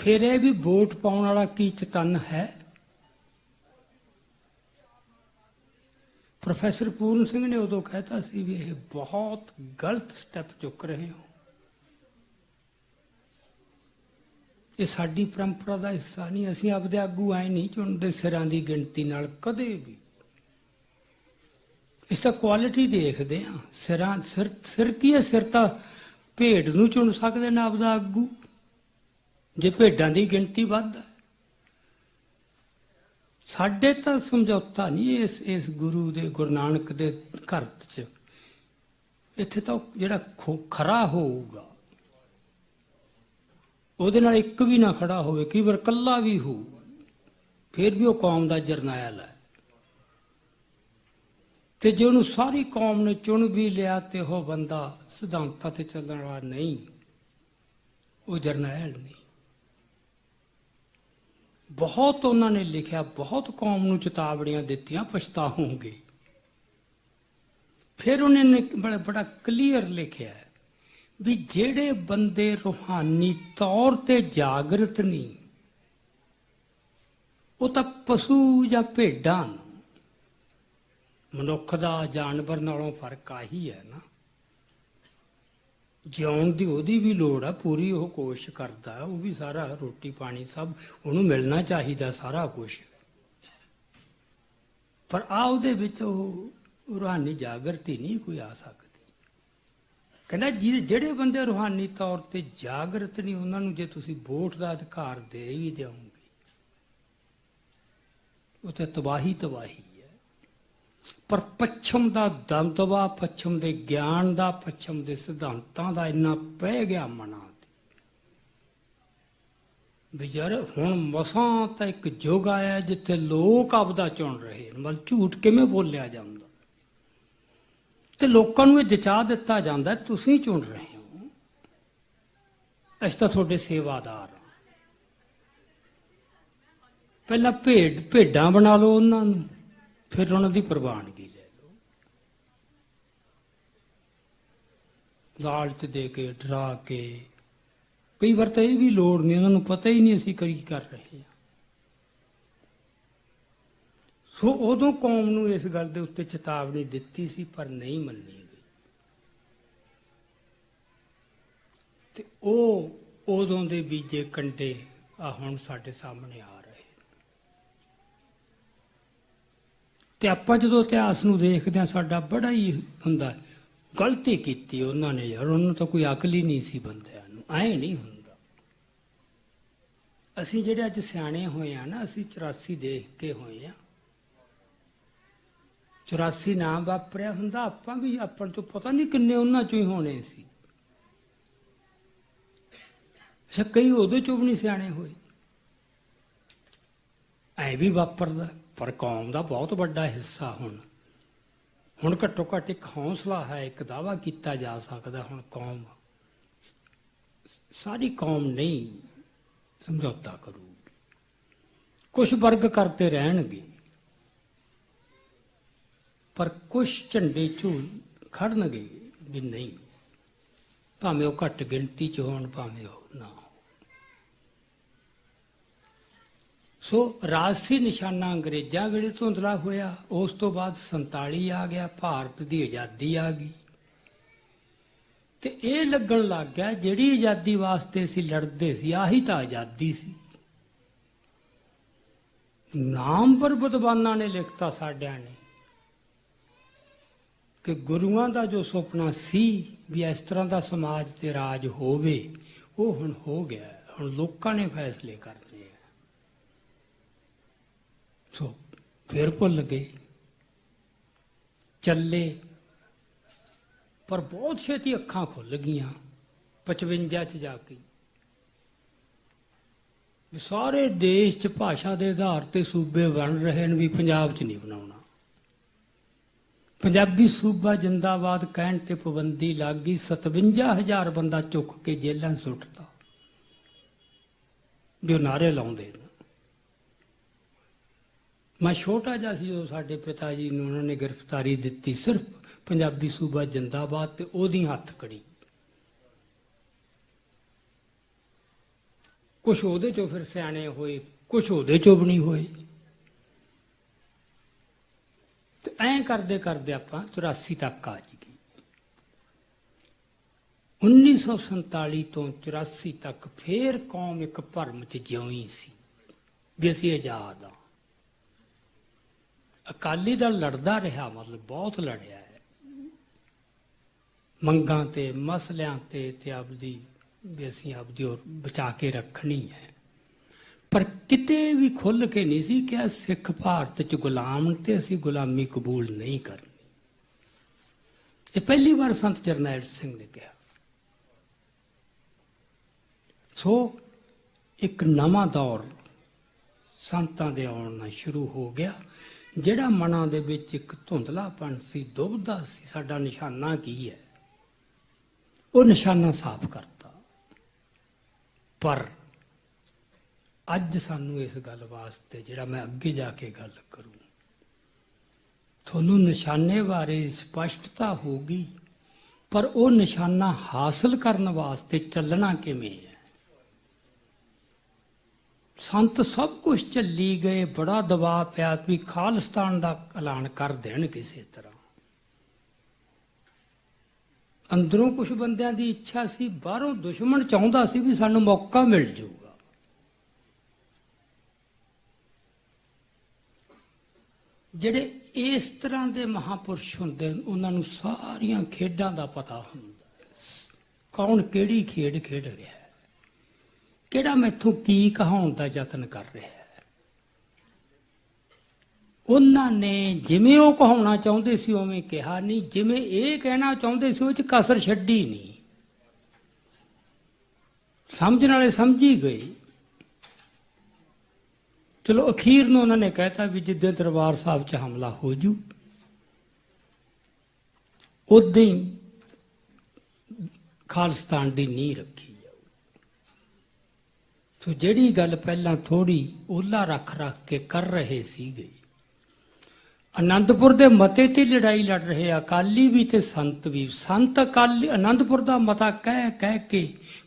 ਫਿਰ ਇਹ ਵੀ ਵੋਟ ਪਾਉਣ ਵਾਲਾ ਕੀ ਚਤਨ ਹੈ। ਪ੍ਰੋਫੈਸਰ ਪੂਰਨ ਸਿੰਘ ਨੇ ਉਦੋਂ ਕਹਿਤਾ ਸੀ ਵੀ ਇਹ ਬਹੁਤ ਗਲਤ ਸਟੈਪ ਚੁੱਕ ਰਹੇ ਹੋ, ਇਹ ਸਾਡੀ ਪਰੰਪਰਾ ਦਾ ਹਿੱਸਾ ਨਹੀਂ। ਅਸੀਂ ਆਪਦੇ ਆਗੂ ਆਏ ਨਹੀਂ ਚੁਣਦੇ ਸਿਰਾਂ ਦੀ ਗਿਣਤੀ ਨਾਲ ਕਦੇ ਵੀ। ਇਸ ਤਾਂ ਕੁਆਲਿਟੀ ਦੇਖਦੇ ਹਾਂ। ਸਿਰ ਕੀ ਹੈ? ਸਿਰ ਤਾਂ ਭੇਡ ਨੂੰ ਚੁਣ ਸਕਦੇ ਨੇ ਆਪਦਾ ਆਗੂ, ਜੇ ਭੇਡਾਂ ਦੀ ਗਿਣਤੀ ਵੱਧ ਹੈ। ਸਾਡੇ ਤਾਂ ਸਮਝੌਤਾ ਨਹੀਂ ਇਸ ਗੁਰੂ ਦੇ, ਗੁਰੂ ਨਾਨਕ ਦੇ ਘਰ 'ਚ। ਇੱਥੇ ਤਾਂ ਜਿਹੜਾ ਖਰਾ ਹੋਊਗਾ ਉਹਦੇ ਨਾਲ ਇੱਕ ਵੀ ਨਾ ਖੜਾ ਹੋਵੇ, ਕਈ ਵਾਰ ਇਕੱਲਾ ਵੀ ਹੋ, ਫਿਰ ਵੀ ਉਹ ਕੌਮ ਦਾ ਜਰਨੈਲ ਹੈ। ਤੇ ਜੇ ਉਹਨੂੰ ਸਾਰੀ ਕੌਮ ਨੇ ਚੁਣ ਵੀ ਲਿਆ ਤੇ ਉਹ ਬੰਦਾ ਸਿਧਾਂਤਾਂ ਤੇ ਚੱਲਣ ਵਾਲਾ ਨਹੀਂ, ਉਹ ਜਰਨੈਲ ਨਹੀਂ। ਬਹੁਤ ਉਹਨਾਂ ਨੇ ਲਿਖਿਆ, ਬਹੁਤ ਕੌਮ ਨੂੰ ਚੇਤਾਵਨੀਆਂ ਦਿੱਤੀਆਂ, ਪਛਤਾਓਗੇ। ਫਿਰ ਉਹਨੇ ਨੇ ਬੜਾ ਕਲੀਅਰ ਲਿਖਿਆ ਵੀ ਜਿਹੜੇ ਬੰਦੇ ਰੂਹਾਨੀ ਤੌਰ ਤੇ ਜਾਗਰਤ ਨਹੀਂ, ਉਹ ਤਾਂ ਪਸ਼ੂ ਜਾਂ ਭੇਡਾਂ। ਮਨੁੱਖ ਦਾ ਜਾਨਵਰ ਨਾਲੋਂ ਫਰਕ ਆਹੀ ਹੈ ਨਾ, ਜਿਉਣ ਦੀ ਉਹਦੀ ਵੀ ਲੋੜ ਆ ਪੂਰੀ, ਉਹ ਕੋਸ਼ਿਸ਼ ਕਰਦਾ, ਉਹ ਵੀ ਸਾਰਾ ਰੋਟੀ ਪਾਣੀ ਸਭ ਉਹਨੂੰ ਮਿਲਣਾ ਚਾਹੀਦਾ, ਸਾਰਾ ਕੁਝ। ਪਰ ਆ ਉਹਦੇ ਵਿੱਚ ਉਹ ਰੂਹਾਨੀ ਜਾਗਰਤੀ ਨਹੀਂ ਕੋਈ ਆ ਸਕਦੀ। ਕਹਿੰਦਾ ਜਿਹੜੇ ਬੰਦੇ ਰੂਹਾਨੀ ਤੌਰ ਤੇ ਜਾਗਰਤ ਨਹੀਂ, ਉਹਨਾਂ ਨੂੰ ਜੇ ਤੁਸੀਂ ਵੋਟ ਦਾ ਅਧਿਕਾਰ ਦੇ ਵੀ ਦਿਓਗੇ, ਉਹ ਤੇ ਤਬਾਹੀ ਹੈ। ਪਰ ਪੱਛਮ ਦਾ ਦਬਦਬਾ, ਪੱਛਮ ਦੇ ਗਿਆਨ ਦਾ, ਪੱਛਮ ਦੇ ਸਿਧਾਂਤਾਂ ਦਾ ਇੰਨਾ ਪੈ ਗਿਆ ਮਨਾਂ ਤੇ ਵੀ ਯਾਰ ਹੁਣ ਮਸਾਂ ਤਾਂ ਇੱਕ ਯੁੱਗ ਆਇਆ ਜਿੱਥੇ ਲੋਕ ਆਪਦਾ ਚੁਣ ਰਹੇ, ਮਤਲਬ ਝੂਠ ਕਿਵੇਂ ਬੋਲਿਆ ਜਾਂਦਾ ਤੇ ਲੋਕਾਂ ਨੂੰ ਇਹ ਜਚਾ ਦਿੱਤਾ ਜਾਂਦਾ ਤੁਸੀਂ ਚੁਣ ਰਹੇ ਹੋ, ਅਸੀਂ ਤਾਂ ਤੁਹਾਡੇ ਸੇਵਾਦਾਰ ਹਾਂ। ਪਹਿਲਾਂ ਭੇਡਾਂ ਬਣਾ ਲਓ ਉਹਨਾਂ ਨੂੰ, ਫਿਰ ਉਹਨਾਂ ਦੀ ਪ੍ਰਵਾਨਗੀ ਲੈ ਲਓ। ਲਾਲਚ ਦੇ ਕੇ, ਡਰਾ ਕੇ, ਕਈ ਵਾਰ ਤਾਂ ਇਹ ਵੀ ਲੋੜ ਨਹੀਂ, ਉਹਨਾਂ ਨੂੰ ਪਤਾ ਹੀ ਨਹੀਂ ਅਸੀਂ ਕੀ ਕਰ ਰਹੇ ਹਾਂ। ਸੋ ਉਦੋਂ ਕੌਮ ਨੂੰ ਇਸ ਗੱਲ ਦੇ ਉੱਤੇ ਚੇਤਾਵਨੀ ਦਿੱਤੀ ਸੀ, ਪਰ ਨਹੀਂ ਮੰਨੀ ਗਈ। ਤੇ ਉਹ ਉਦੋਂ ਦੇ ਬੀਜੇ ਕੰਡੇ ਆ ਹੁਣ ਸਾਡੇ ਸਾਹਮਣੇ ਆ ਰਹੇ। ਤੇ ਆਪਾਂ ਜਦੋਂ ਇਤਿਹਾਸ ਨੂੰ ਦੇਖਦੇ ਹਾਂ ਸਾਡਾ ਬੜਾ ਹੀ ਹੁੰਦਾ, ਗਲਤੀ ਕੀਤੀ ਉਹਨਾਂ ਨੇ ਯਾਰ, ਉਹਨਾਂ ਤਾਂ ਕੋਈ ਅਕਲ ਹੀ ਨਹੀਂ ਸੀ ਬੰਦਿਆਂ ਨੂੰ, ਐਂ ਨਹੀਂ ਹੁੰਦਾ। ਅਸੀਂ ਜਿਹੜੇ ਅੱਜ ਸਿਆਣੇ ਹੋਏ ਆ ਨਾ, ਅਸੀਂ 84 ਦੇਖ ਕੇ ਹੋਏ ਆ। 84 ਨਾ ਵਾਪਰਿਆ ਹੁੰਦਾ ਆਪਾਂ ਵੀ, ਆਪਾਂ ਤੋਂ ਪਤਾ ਨਹੀਂ ਕਿੰਨੇ ਉਹਨਾਂ ਚੋਂ ਹੀ ਹੋਣੇ ਸੀ। ਅੱਛਾ, ਕਈ ਉਹਦੇ ਚੋਂ ਵੀ ਨਹੀਂ ਸਿਆਣੇ ਹੋਏ। ਐ ਵੀ ਵਾਪਰਦਾ, ਪਰ ਕੌਮ ਦਾ ਬਹੁਤ ਵੱਡਾ ਹਿੱਸਾ ਹੁਣ ਘੱਟੋ ਘੱਟ ਇੱਕ ਹੌਸਲਾ ਹੈ, ਇੱਕ ਦਾਅਵਾ ਕੀਤਾ ਜਾ ਸਕਦਾ ਹੁਣ ਕੌਮ, ਸਾਰੀ ਕੌਮ ਨਹੀਂ ਸਮਝੌਤਾ ਕਰੂਗੀ। ਕੁਝ ਵਰਗ ਕਰਤੇ ਰਹਿਣਗੇ, ਪਰ ਕੁਝ ਝੰਡੇ ਝੂਲ ਖੜਨਗੇ ਵੀ ਨਹੀਂ, ਭਾਵੇਂ ਉਹ ਘੱਟ ਗਿਣਤੀ ਚ ਹੋਣ ਭਾਵੇਂ ਉਹ ਨਾ ਹੋ। ਸੋ ਰਾਜਸੀ ਨਿਸ਼ਾਨਾ ਅੰਗਰੇਜ਼ਾਂ ਵੇਲੇ ਧੁੰਦਲਾ ਹੋਇਆ, ਉਸ ਤੋਂ ਬਾਅਦ 47 ਆ ਗਿਆ, ਭਾਰਤ ਦੀ ਆਜ਼ਾਦੀ ਆ ਗਈ, ਤੇ ਇਹ ਲੱਗਣ ਲੱਗ ਗਿਆ ਜਿਹੜੀ ਆਜ਼ਾਦੀ ਵਾਸਤੇ ਅਸੀਂ ਲੜਦੇ ਸੀ ਆਹੀ ਤਾਂ ਆਜ਼ਾਦੀ ਸੀ। ਨਾਮ ਪਰ ਵਿਦਵਾਨਾਂ ਨੇ ਲਿਖਤਾ ਸਾਡਿਆਂ ਨੇ ਕਿ ਗੁਰੂਆਂ ਦਾ ਜੋ ਸੁਪਨਾ ਸੀ ਵੀ ਇਸ ਤਰ੍ਹਾਂ ਦਾ ਸਮਾਜ ਤੇ ਰਾਜ ਹੋਵੇ, ਉਹ ਹੁਣ ਹੋ ਗਿਆ। ਹੁਣ ਲੋਕਾਂ ਨੇ ਫੈਸਲੇ ਕਰਨੇ ਆ। ਸੋ ਫਿਰ ਭੁੱਲ ਗਏ, ਚੱਲੇ, ਪਰ ਬਹੁਤ ਛੇਤੀ ਅੱਖਾਂ ਖੁੱਲ ਗਈਆਂ 55 ਚ ਜਾ ਕੇ। ਸਾਰੇ ਦੇਸ਼ ਚ ਭਾਸ਼ਾ ਦੇ ਆਧਾਰ ਤੇ ਸੂਬੇ ਬਣ ਰਹੇ ਨੇ, ਵੀ ਪੰਜਾਬ ਚ ਨਹੀਂ ਬਣਾਉਣਾ। ਪੰਜਾਬੀ ਸੂਬਾ ਜਿੰਦਾਬਾਦ ਕਹਿਣ ਤੇ ਪਾਬੰਦੀ ਲੱਗ ਗਈ। 57,000 ਬੰਦਾ ਚੁੱਕ ਕੇ ਜੇਲ੍ਹਾਂ ਸੁੱਟਤਾ ਵੀ ਉਹ ਨਾਅਰੇ ਲਾਉਂਦੇ। ਮੈਂ ਛੋਟਾ ਜਿਹਾ ਸੀ ਜਦੋਂ ਸਾਡੇ ਪਿਤਾ ਜੀ ਨੂੰ ਉਹਨਾਂ ਨੇ ਗ੍ਰਿਫਤਾਰੀ ਦਿੱਤੀ, ਸਿਰਫ ਪੰਜਾਬੀ ਸੂਬਾ ਜਿੰਦਾਬਾਦ ਤੇ ਉਹਦੀ ਹੱਥ ਕੜੀ। ਕੁਛ ਉਹਦੇ ਚੋਂ ਫਿਰ ਸਿਆਣੇ ਹੋਏ, ਕੁਛ ਉਹਦੇ ਚੋਂ ਵੀ ਨਹੀਂ ਹੋਏ। ਤੇ ਐਂ ਕਰਦੇ ਕਰਦੇ ਆਪਾਂ 84 ਤੱਕ ਆ ਗਏ। 1947 ਤੋਂ 84 ਤੱਕ ਫੇਰ ਕੌਮ ਇੱਕ ਭਰਮ ਚ ਜਿਉਈ ਸੀ ਵੀ ਅਸੀਂ ਆਜ਼ਾਦ ਆ। ਅਕਾਲੀ ਦਲ ਲੜਦਾ ਰਿਹਾ, ਮਤਲਬ ਬਹੁਤ ਲੜਿਆ ਹੈ ਮੰਗਾਂ ਤੇ, ਮਸਲਿਆਂ ਤੇ ਆਪਦੀ ਵੀ ਅਸੀਂ ਆਪਦੀ ਔਰ ਬਚਾ ਕੇ ਰੱਖਣੀ ਹੈ। ਪਰ ਕਿਤੇ ਵੀ ਖੁੱਲ੍ਹ ਕੇ ਨਹੀਂ ਸੀ ਕਿਹਾ ਸਿੱਖ ਭਾਰਤ ਚ ਗੁਲਾਮ ਤੇ ਅਸੀਂ ਗੁਲਾਮੀ ਕਬੂਲ ਨਹੀਂ ਕਰਨੀ। ਇਹ ਪਹਿਲੀ ਵਾਰ ਸੰਤ ਜਰਨੈਲ ਸਿੰਘ ਨੇ ਕਿਹਾ। ਸੋ ਇੱਕ ਨਵਾਂ ਦੌਰ ਸੰਤਾਂ ਦੇ ਆਉਣ ਨਾਲ ਸ਼ੁਰੂ ਹੋ ਗਿਆ। ਜਿਹੜਾ ਮਨਾਂ ਦੇ ਵਿੱਚ ਇੱਕ ਧੁੰਦਲਾਪਣ ਸੀ, ਦੁਬਦਾ ਸੀ ਸਾਡਾ ਨਿਸ਼ਾਨਾ ਕੀ ਹੈ, ਉਹ ਨਿਸ਼ਾਨਾ ਸਾਫ਼ ਕਰਤਾ। ਪਰ ਅੱਜ ਸਾਨੂੰ ਇਸ ਗੱਲ ਵਾਸਤੇ, ਜਿਹੜਾ ਮੈਂ ਅੱਗੇ ਜਾ ਕੇ ਗੱਲ ਕਰੂੰ, ਤੁਹਾਨੂੰ ਨਿਸ਼ਾਨੇ ਬਾਰੇ ਸਪਸ਼ਟਤਾ ਹੋਗੀ, ਪਰ ਉਹ ਨਿਸ਼ਾਨਾ ਹਾਸਲ ਕਰਨ ਵਾਸਤੇ ਚੱਲਣਾ ਕਿਵੇਂ ਹੈ। ਸੰਤ ਸਭ ਕੁਝ ਝੱਲੀ ਗਏ, ਬੜਾ ਦਬਾਅ ਪਿਆ ਵੀ ਖਾਲਿਸਤਾਨ ਦਾ ਐਲਾਨ ਕਰ ਦੇਣ ਕਿਸੇ ਤਰ੍ਹਾਂ। ਅੰਦਰੋਂ ਕੁਝ ਬੰਦਿਆਂ ਦੀ ਇੱਛਾ ਸੀ, ਬਾਹਰੋਂ ਦੁਸ਼ਮਣ ਚਾਹੁੰਦਾ ਸੀ ਵੀ ਸਾਨੂੰ ਮੌਕਾ ਮਿਲ ਜਾਊਗਾ। ਜਿਹੜੇ ਇਸ ਤਰ੍ਹਾਂ ਦੇ ਮਹਾਪੁਰਸ਼ ਹੁੰਦੇ ਉਹਨਾਂ ਨੂੰ ਸਾਰੀਆਂ ਖੇਡਾਂ ਦਾ ਪਤਾ ਹੁੰਦਾ, ਕੌਣ ਕਿਹੜੀ ਖੇਡ ਖੇਡ ਰਿਹਾ, ਕਿਹੜਾ ਮੈਥੋਂ ਕੀ ਕਹਾਉਣ ਦਾ ਯਤਨ ਕਰ ਰਿਹਾ ਹੈ। ਉਹਨਾਂ ਨੇ ਜਿਵੇਂ ਉਹ ਕਹਾਉਣਾ ਚਾਹੁੰਦੇ ਸੀ ਉਵੇਂ ਕਿਹਾ ਨਹੀਂ, ਜਿਵੇਂ ਇਹ ਕਹਿਣਾ ਚਾਹੁੰਦੇ ਸੀ ਉਹ 'ਚ ਕਸਰ ਛੱਡੀ ਨਹੀਂ। ਸਮਝਣ ਵਾਲੇ ਸਮਝੀ ਗਏ। ਚਲੋ ਅਖੀਰ ਨੂੰ ਉਹਨਾਂ ਨੇ ਕਹਿਤਾ ਵੀ ਜਿੱਦਾਂ ਦਰਬਾਰ ਸਾਹਿਬ 'ਚ ਹਮਲਾ ਹੋ ਜੂ, ਉਦਾਂ ਹੀ ਖਾਲਿਸਤਾਨ ਦੀ ਨੀਂਹ ਰੱਖੀ। ਸੋ ਜਿਹੜੀ ਗੱਲ ਪਹਿਲਾਂ ਥੋੜੀ ਓਲਾ ਰੱਖ ਕੇ ਕਰ ਰਹੇ ਸੀਗੇ, ਆਨੰਦਪੁਰ ਦੇ ਮਤੇ ਤੇ ਲੜਾਈ ਲੜ ਰਹੇ ਅਕਾਲੀ ਵੀ ਤੇ ਸੰਤ ਵੀ। ਸੰਤ ਅਕਾਲੀ ਆਨੰਦਪੁਰ ਦਾ ਮਤਾ ਕਹਿ ਕੇ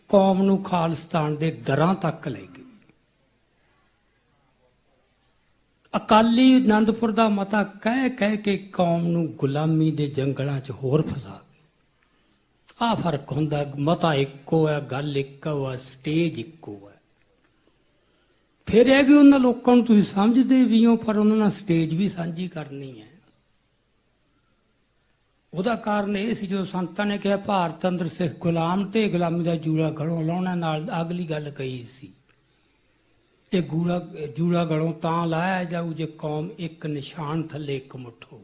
ਕੌਮ ਨੂੰ ਖਾਲਿਸਤਾਨ ਦੇ ਦਰਾਂ ਤੱਕ ਲੈ ਗਏ। ਅਕਾਲੀ ਆਨੰਦਪੁਰ ਦਾ ਮਤਾ ਕਹਿ ਕੇ ਕੌਮ ਨੂੰ ਗੁਲਾਮੀ ਦੇ ਜੰਗਲਾਂ 'ਚ ਹੋਰ ਫਸਾ ਗਏ। ਆ ਫਰਕ ਹੁੰਦਾ। ਮਤਾ ਇੱਕੋ ਹੈ, ਗੱਲ ਇੱਕੋ ਹੈ, ਸਟੇਜ ਇੱਕੋ ਹੈ। ਫਿਰ ਇਹ ਵੀ ਉਹਨਾਂ ਲੋਕਾਂ ਨੂੰ ਤੁਸੀਂ ਸਮਝਦੇ ਵੀ ਹੋ, ਪਰ ਉਹਨਾਂ ਨਾਲ ਸਟੇਜ ਵੀ ਸਾਂਝੀ ਕਰਨੀ ਹੈ। ਉਹਦਾ ਕਾਰਨ ਇਹ ਸੀ, ਜਦੋਂ ਸੰਤਾਂ ਨੇ ਕਿਹਾ ਭਾਰਤ ਅੰਦਰ ਸਿੱਖ ਗੁਲਾਮ, ਤੇ ਗੁਲਾਮੀ ਦਾ ਜੂੜਾ ਗਲੋਂ ਲਾਉਣਾ, ਨਾਲ ਅਗਲੀ ਗੱਲ ਕਹੀ ਸੀ, ਇਹ ਜੂੜਾ ਗਲੋਂ ਤਾਂ ਲਾਇਆ ਜਾਊ ਜੇ ਕੌਮ ਇੱਕ ਨਿਸ਼ਾਨ ਥੱਲੇ ਇਕਮੁੱਠ ਹੋਊ।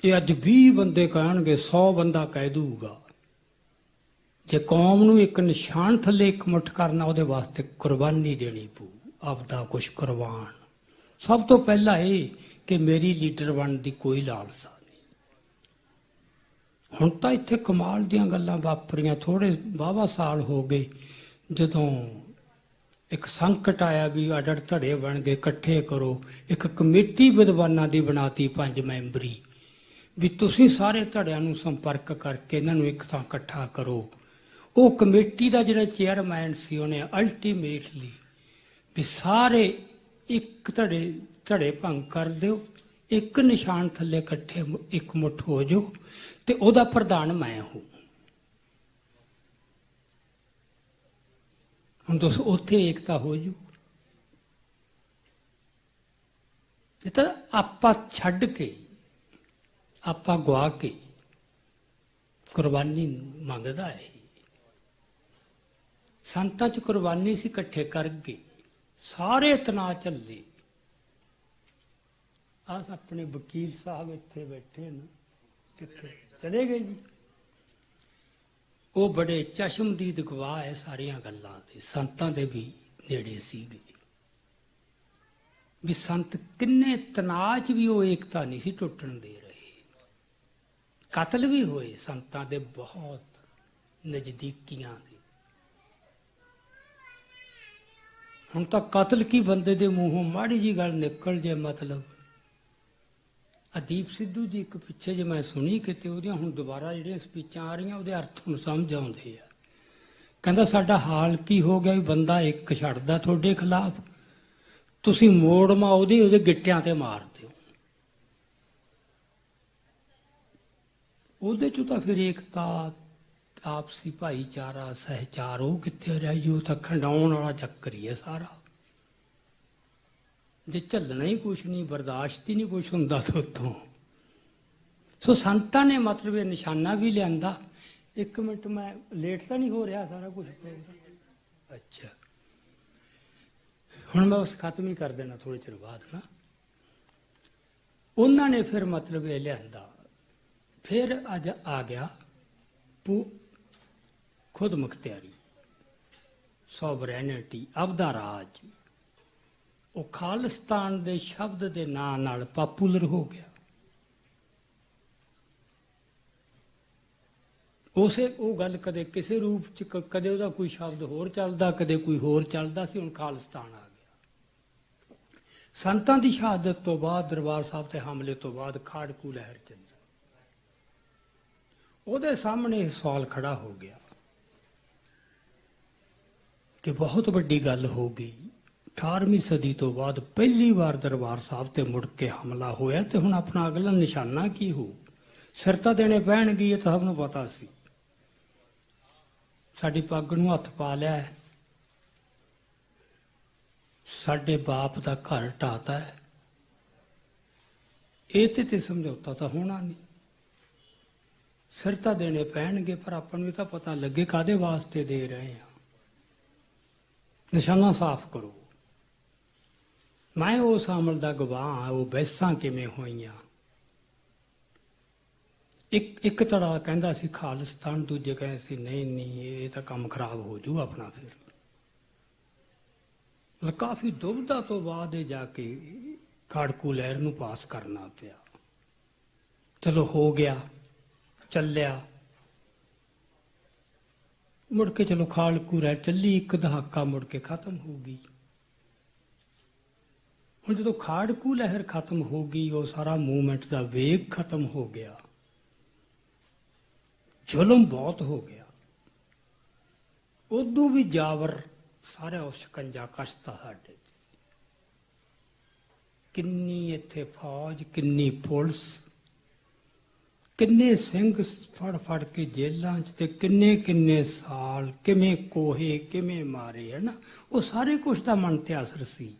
ਇਹ ਅੱਜ 20 ਬੰਦੇ ਕਹਿਣਗੇ, 100 ਬੰਦਾ ਕਹਿ ਦੂਗਾ। ਜੇ ਕੌਮ ਨੂੰ ਇੱਕ ਨਿਸ਼ਾਨ ਥੱਲੇ ਇਕਮੁੱਠ ਕਰਨਾ, ਉਹਦੇ ਵਾਸਤੇ ਕੁਰਬਾਨੀ ਦੇਣੀ ਪਊ, ਆਪਦਾ ਕੁਛ ਕੁਰਬਾਨ। ਸਭ ਤੋਂ ਪਹਿਲਾਂ ਇਹ ਕਿ ਮੇਰੀ ਲੀਡਰ ਬਣਨ ਦੀ ਕੋਈ ਲਾਲਸਾ ਨਹੀਂ। ਹੁਣ ਤਾਂ ਇੱਥੇ ਕਮਾਲ ਦੀਆਂ ਗੱਲਾਂ ਵਾਪਰੀਆਂ, ਥੋੜੇ ਵਾਹਵਾ ਸਾਲ ਹੋ ਗਏ, ਜਦੋਂ ਇੱਕ ਸੰਕਟ ਆਇਆ ਵੀ ਅਡੜ ਧੜੇ ਬਣ ਗਏ, ਇਕੱਠੇ ਕਰੋ। ਇੱਕ ਕਮੇਟੀ ਵਿਦਵਾਨਾਂ ਦੀ ਬਣਾਤੀ 5 ਮੈਂਬਰੀ, ਵੀ ਤੁਸੀਂ ਸਾਰੇ ਧੜਿਆਂ ਨੂੰ ਸੰਪਰਕ ਕਰਕੇ ਇਹਨਾਂ ਨੂੰ ਇੱਕ ਥਾਂ ਇਕੱਠਾ ਕਰੋ। ਉਹ ਕਮੇਟੀ ਦਾ ਜਿਹੜਾ ਚੇਅਰਮੈਨ ਸੀ, ਉਹਨੇ ਅਲਟੀਮੇਟਲੀ ਵੀ ਸਾਰੇ ਇੱਕ ਧੜੇ ਭੰਗ ਕਰ ਦਿਓ, ਇੱਕ ਨਿਸ਼ਾਨ ਥੱਲੇ ਇਕੱਠੇ ਇਕਮੁੱਠ ਹੋ ਜਾਓ, ਤੇ ਉਹਦਾ ਪ੍ਰਧਾਨ ਮੈਂ ਹੂੰ। ਹੁਣ ਦੱਸੋ ਉੱਥੇ ਏਕਤਾ ਹੋ ਜੂ? ਇਹ ਤਾਂ ਆਪਾਂ ਛੱਡ ਕੇ, ਆਪਾਂ ਗਵਾ ਕੇ ਕੁਰਬਾਨੀ ਮੰਗਦਾ ਹੈ। ਸੰਤਾਂ 'ਚ ਕੁਰਬਾਨੀ ਸੀ, ਇਕੱਠੇ ਕਰ ਗਏ, ਸਾਰੇ ਤਣਾਅ ਝੱਲੇ। ਆਹ ਆਪਣੇ ਵਕੀਲ ਸਾਹਿਬ ਇੱਥੇ ਬੈਠੇ ਨੇ, ਕਿੱਥੇ ਚਲੇ ਗਏ ਜੀ? ਉਹ ਬੜੇ ਚਸ਼ਮਦੀਦ ਗਵਾਹ ਹੈ ਸਾਰੀਆਂ ਗੱਲਾਂ ਦੇ, ਸੰਤਾਂ ਦੇ ਵੀ ਨੇੜੇ ਸੀਗੇ ਵੀ ਸੰਤ ਕਿੰਨੇ ਤਣਾਅ 'ਚ ਵੀ ਉਹ ਏਕਤਾ ਨਹੀਂ ਸੀ ਟੁੱਟਣ ਦੇ ਰਹੇ। ਕਤਲ ਵੀ ਹੋਏ ਸੰਤਾਂ ਦੇ, ਬਹੁਤ ਨਜ਼ਦੀਕੀਆਂ ਦੇ। ਹੁਣ ਤਾਂ ਕਤਲ ਕੀ, ਬੰਦੇ ਦੇ ਮੂੰਹੋਂ ਮਾੜੀ ਜੀ ਗੱਲ ਨਿਕਲ ਜੇ, ਮਤਲਬ ਅਦੀਪ ਸਿੱਧੂ ਦੀ ਇੱਕ ਪਿੱਛੇ ਜੇ ਮੈਂ ਸੁਣੀ ਕਿਤੇ, ਉਹਦੀਆਂ ਹੁਣ ਦੁਬਾਰਾ ਜਿਹੜੀਆਂ ਸਪੀਚਾਂ ਆ ਰਹੀਆਂ, ਉਹਦੇ ਅਰਥ ਹੁਣ ਸਮਝ ਆਉਂਦੇ ਆ। ਕਹਿੰਦਾ ਸਾਡਾ ਹਾਲ ਕੀ ਹੋ ਗਿਆ ਵੀ ਬੰਦਾ ਇੱਕ ਛੱਡਦਾ ਤੁਹਾਡੇ ਖਿਲਾਫ, ਤੁਸੀਂ ਮੋੜਮਾ ਉਹਦੇ ਗਿੱਟਿਆਂ ਤੇ ਮਾਰ ਦਿਓ। ਉਹਦੇ 'ਚੋਂ ਤਾਂ ਫਿਰ ਏਕਤਾ, ਆਪਸੀ ਭਾਈਚਾਰਾ, ਸਹਿਚਾਰ, ਉਹ ਕਿੱਥੇ ਰਹਿ ਜੀ? ਉਹ ਤਾਂ ਖੰਡਾਉਣ ਵਾਲਾ ਚੱਕਰ ਹੀ ਹੈ ਸਾਰਾ। ਜੇ ਝੱਲਣਾ ਹੀ ਕੁਛ ਨਹੀਂ, ਬਰਦਾਸ਼ਤ ਹੀ ਨਹੀਂ ਕੁਛ ਹੁੰਦਾ ਤਾਂ ਉੱਥੋਂ। ਸੋ ਸੰਤਾਂ ਨੇ ਮਤਲਬ ਇਹ ਨਿਸ਼ਾਨਾ ਵੀ ਲਿਆਂਦਾ। ਇੱਕ ਮਿੰਟ, ਮੈਂ ਲੇਟ ਤਾਂ ਨਹੀਂ ਹੋ ਰਿਹਾ ਸਾਰਾ ਕੁਛ ਪ੍ਰੋਗਰਾਮ? ਅੱਛਾ, ਹੁਣ ਮੈਂ ਉਸ ਖਤਮ ਹੀ ਕਰ ਦੇਣਾ ਥੋੜੇ ਚਿਰ ਬਾਅਦ ਨਾ। ਉਹਨਾਂ ਨੇ ਫਿਰ ਮਤਲਬ ਇਹ ਲਿਆਂਦਾ। ਫਿਰ ਅੱਜ ਆ ਗਿਆ ਖੁਦ ਮੁਖਤਿਆਰੀ, ਸੋਵਰੈਨਿਟੀ, ਆਪਦਾ ਰਾਜ। ਉਹ ਖਾਲਿਸਤਾਨ ਦੇ ਸ਼ਬਦ ਦੇ ਨਾਂ ਨਾਲ ਪਾਪੂਲਰ ਹੋ ਗਿਆ। ਉਹ ਗੱਲ ਕਦੇ ਕਿਸੇ ਰੂਪ ਚ, ਕਦੇ ਉਹਦਾ ਕੋਈ ਸ਼ਬਦ ਹੋਰ ਚੱਲਦਾ, ਕਦੇ ਕੋਈ ਹੋਰ ਚੱਲਦਾ ਸੀ। ਹੁਣ ਖਾਲਿਸਤਾਨ ਆ ਗਿਆ। ਸੰਤਾਂ ਦੀ ਸ਼ਹਾਦਤ ਤੋਂ ਬਾਅਦ, ਦਰਬਾਰ ਸਾਹਿਬ ਤੇ ਹਮਲੇ ਤੋਂ ਬਾਅਦ ਖਾੜਕੂ ਲਹਿਰ ਚੱਲੀ। ਉਹਦੇ ਸਾਹਮਣੇ ਇਹ ਸਵਾਲ ਖੜਾ ਹੋ ਗਿਆ ਕਿ ਬਹੁਤ ਵੱਡੀ ਗੱਲ ਹੋ ਗਈ। 18ਵੀਂ ਸਦੀ ਤੋਂ ਬਾਅਦ ਪਹਿਲੀ ਵਾਰ ਦਰਬਾਰ ਸਾਹਿਬ ਤੇ ਮੁੜ ਕੇ ਹਮਲਾ ਹੋਇਆ, ਤੇ ਹੁਣ ਆਪਣਾ ਅਗਲਾ ਨਿਸ਼ਾਨਾ ਕੀ ਹੋ? ਸਿਰ ਤਾਂ ਦੇਣੇ ਪੈਣਗੇ, ਇਹ ਤਾਂ ਸਭ ਨੂੰ ਪਤਾ ਸੀ। ਸਾਡੀ ਪੱਗ ਨੂੰ ਹੱਥ ਪਾ ਲਿਆ ਹੈ, ਸਾਡੇ ਬਾਪ ਦਾ ਘਰ ਢਾਤਾ ਹੈ, ਇਹ ਤੇ ਸਮਝੌਤਾ ਤਾਂ ਹੋਣਾ ਨਹੀਂ। ਸਿਰ ਤਾਂ ਦੇਣੇ ਪੈਣਗੇ, ਪਰ ਆਪਾਂ ਨੂੰ ਇਹ ਤਾਂ ਪਤਾ ਲੱਗੇ ਕਾਹਦੇ ਵਾਸਤੇ ਦੇ ਰਹੇ ਆ। ਨਿਸ਼ਾਨਾ ਸਾਫ਼ ਕਰੋ। ਮੈਂ ਉਸ ਅਮਲ ਦਾ ਗਵਾਹ, ਉਹ ਬਹਿਸਾਂ ਕਿਵੇਂ ਹੋਈਆਂ। ਇੱਕ ਧੜਾ ਕਹਿੰਦਾ ਸੀ ਖਾਲਿਸਤਾਨ, ਦੂਜੇ ਕਹਿੰਦੇ ਸੀ ਨਹੀਂ ਇਹ ਤਾਂ ਕੰਮ ਖਰਾਬ ਹੋ ਜੂ ਆਪਣਾ। ਫਿਰ ਕਾਫੀ ਦੁਬਿਧਾ ਤੋਂ ਬਾਅਦ ਇਹ ਜਾ ਕੇ ਖਾੜਕੂ ਲਹਿਰ ਨੂੰ ਪਾਸ ਕਰਨਾ ਪਿਆ। ਚਲੋ ਹੋ ਗਿਆ, ਚੱਲਿਆ, ਮੁੜ ਕੇ ਚਲੋ ਖਾੜਕੂ ਲਹਿਰ ਚੱਲੀ, ਇੱਕ ਦਹਾਕਾ ਮੁੜ ਕੇ ਖਤਮ ਹੋ ਗਈ। ਹੁਣ ਜਦੋਂ ਖਾੜਕੂ ਲਹਿਰ ਖਤਮ ਹੋ ਗਈ, ਉਹ ਸਾਰਾ ਮੂਵਮੈਂਟ ਦਾ ਵੇਗ ਖਤਮ ਹੋ ਗਿਆ, ਜ਼ੁਲਮ ਬਹੁਤ ਹੋ ਗਿਆ। ਉਦੋਂ ਵੀ ਜਾਵਰ ਸਾਰਾ ਉਹ ਸ਼ਿਕੰਜਾ ਕੱਸਤਾ ਸਾਡੇ। ਕਿੰਨੀ ਇੱਥੇ ਫੌਜ, ਕਿੰਨੀ ਪੁਲਿਸ, ਕਿੰਨੇ ਸਿੰਘ ਫੜ ਫੜ ਕੇ ਜੇਲ੍ਹਾਂ 'ਚ ਤੇ ਕਿੰਨੇ ਕਿੰਨੇ ਸਾਲ ਕਿਵੇਂ ਕੋਹੇ ਕਿਵੇਂ ਮਾਰੇ, ਹੈ ਨਾ। ਉਹ ਸਾਰੇ ਕੁਛ ਦਾ ਮਨ ਤੇ ਅਸਰ ਸੀ।